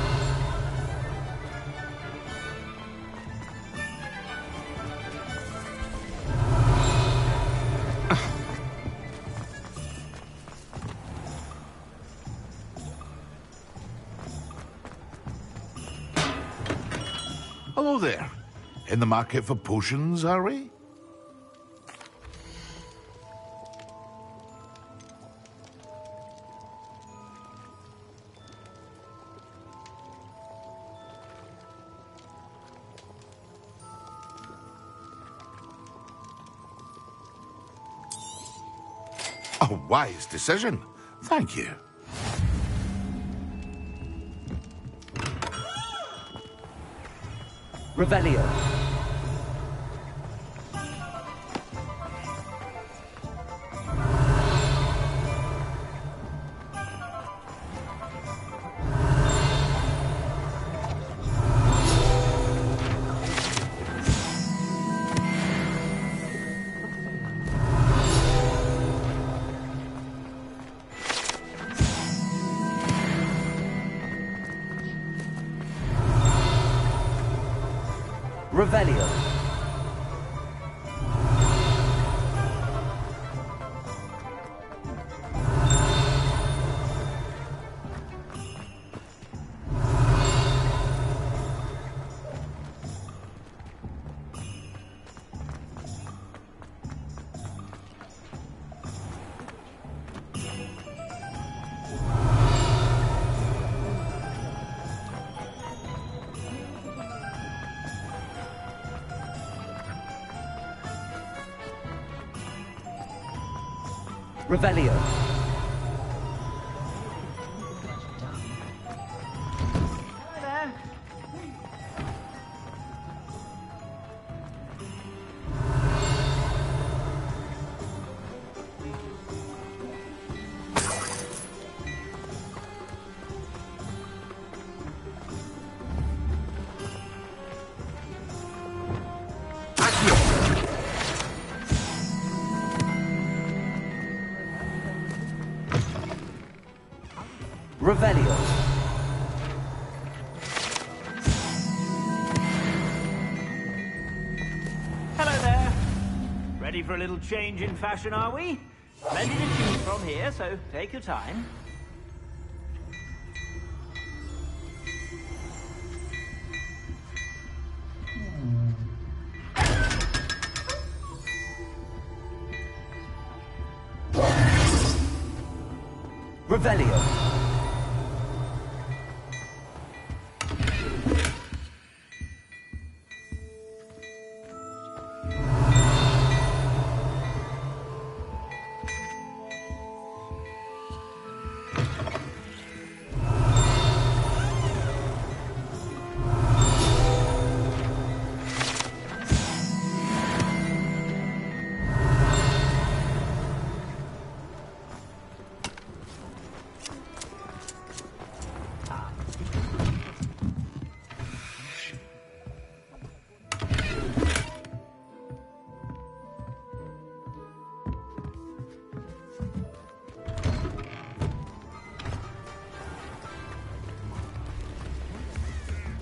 Hello there. In the market for potions, are we? A wise decision. Thank you. Revelio. Revelio. Revelio. Revelio. Hello there. Ready for a little change in fashion, are we? Plenty to choose from here, so take your time. Revelio.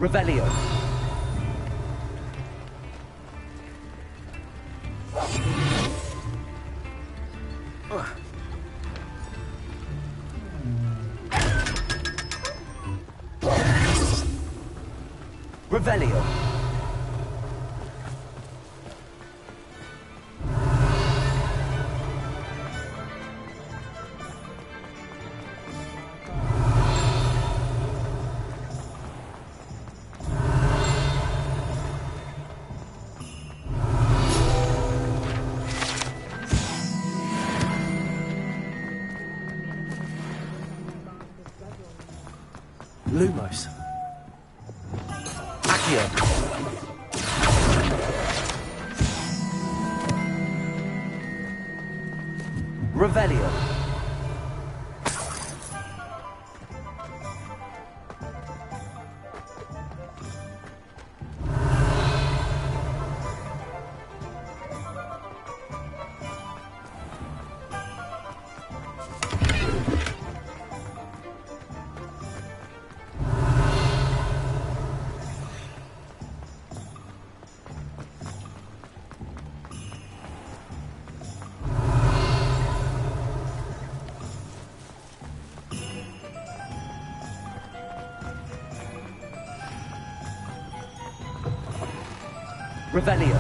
Revelio. Revelio. Lumos. Accio. Revelio. Revelio.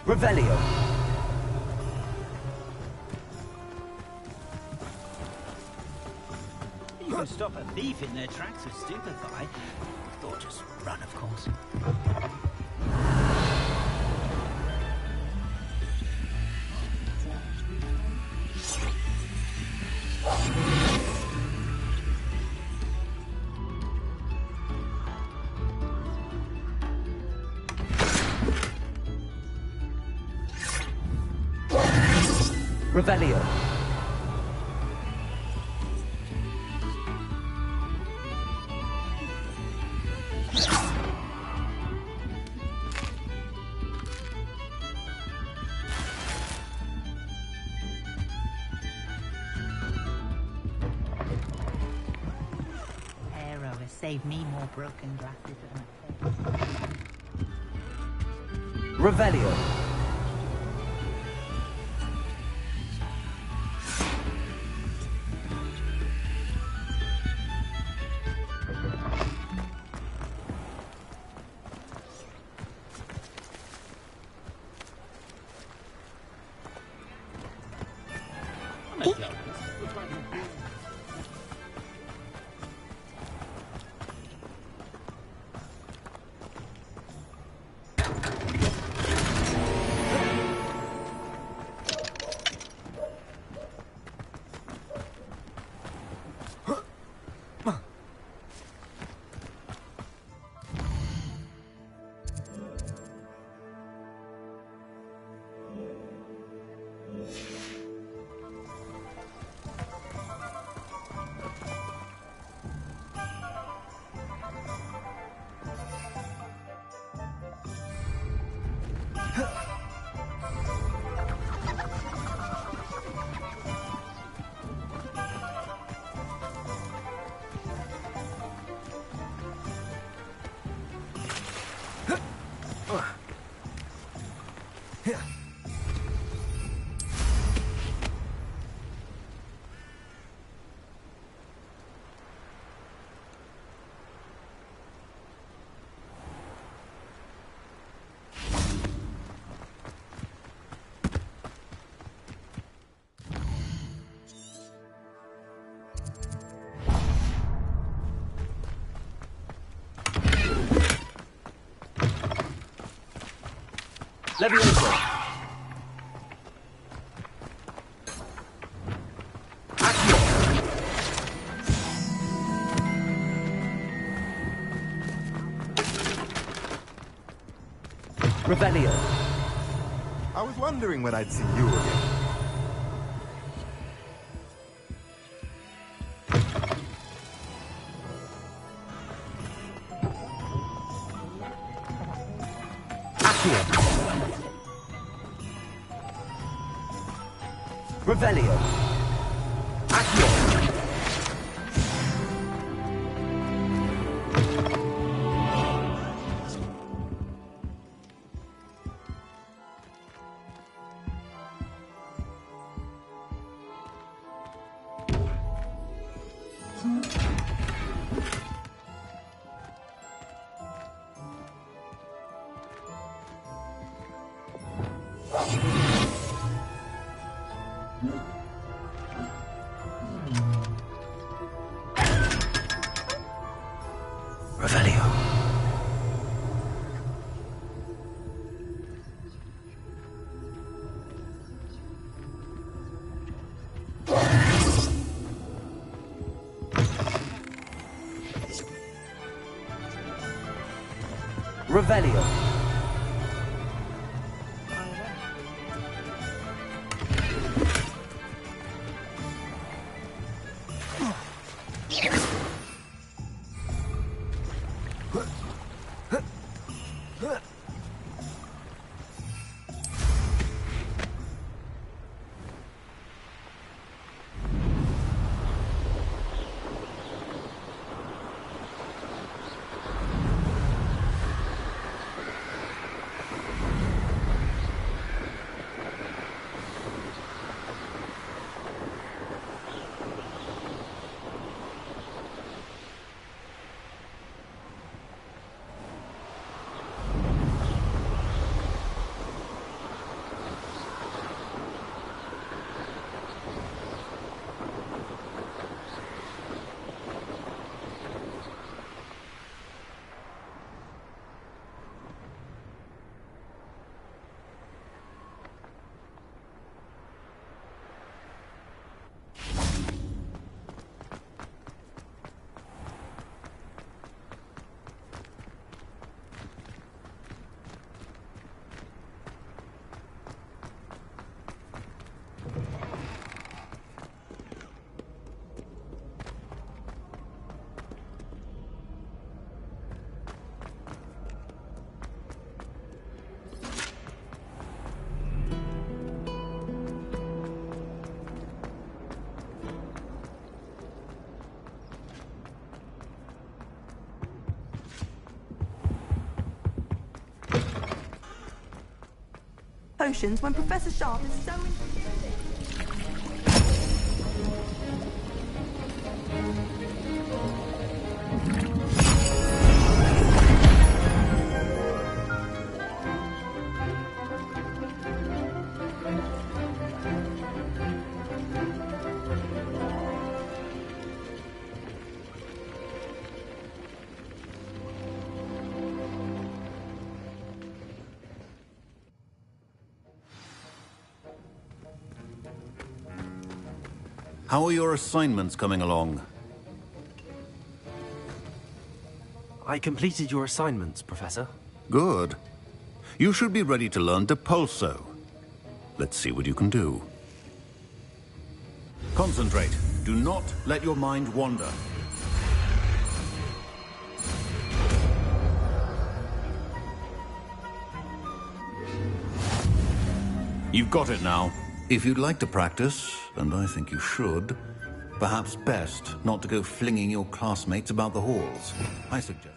Revelio. You can stop a thief in their tracks with stupefy. Or just run, of course. Revelio. Arrow has saved me more broken glasses than Revelio. Levioso. Revelio. I was wondering when I'd see you again. Revelio. Accio. Revelio. Revelio. Potions when Professor Sharp is so... How are your assignments coming along? I completed your assignments, Professor. Good. You should be ready to learn Depulso. Let's see what you can do. Concentrate. Do not let your mind wander. You've got it now. If you'd like to practice, and I think you should, perhaps best not to go flinging your classmates about the halls. I suggest...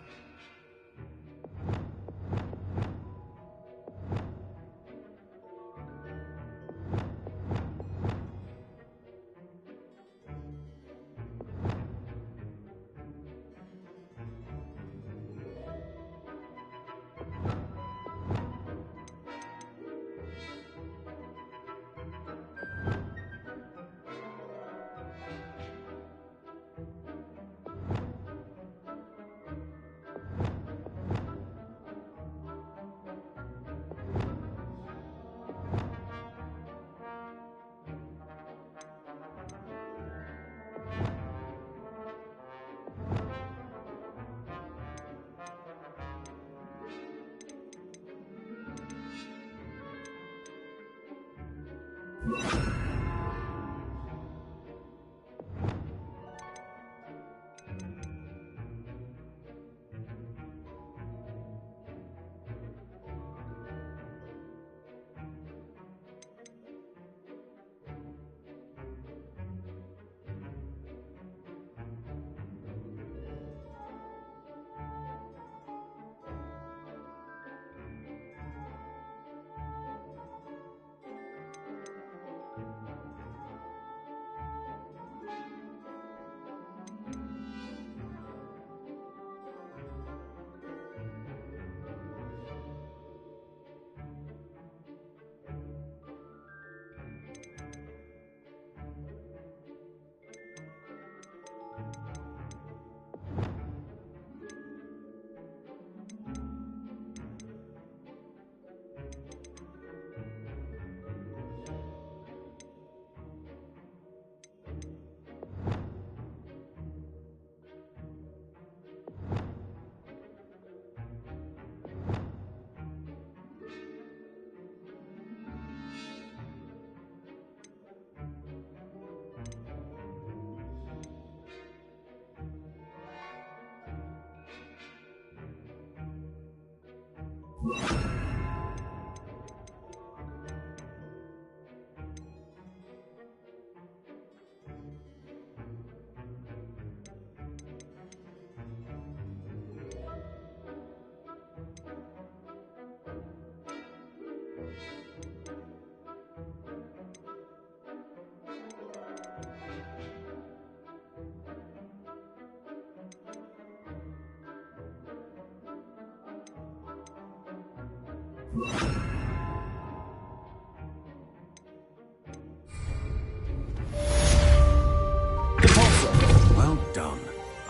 Well done.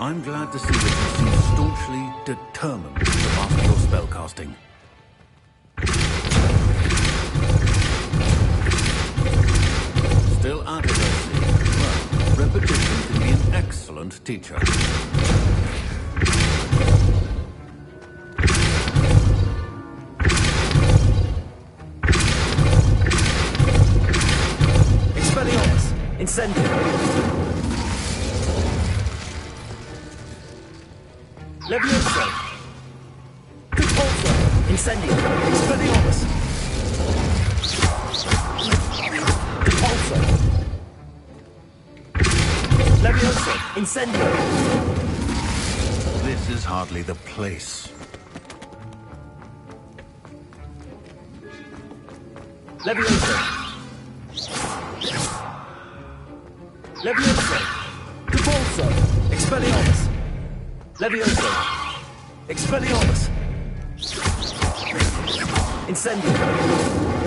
I'm glad to see that you seem staunchly determined to master your spellcasting. Still out of it. Well, repetition can be an excellent teacher. Expelliarmus! Incendio! Levioso! Repulsor! Incendio! Expelliarmus! Repulsor! Levioso! Incendio! This is hardly the place. Levioso! Levioso! Repulsor! Expelliarmus! Levioso! Expelliarmus! Incendio!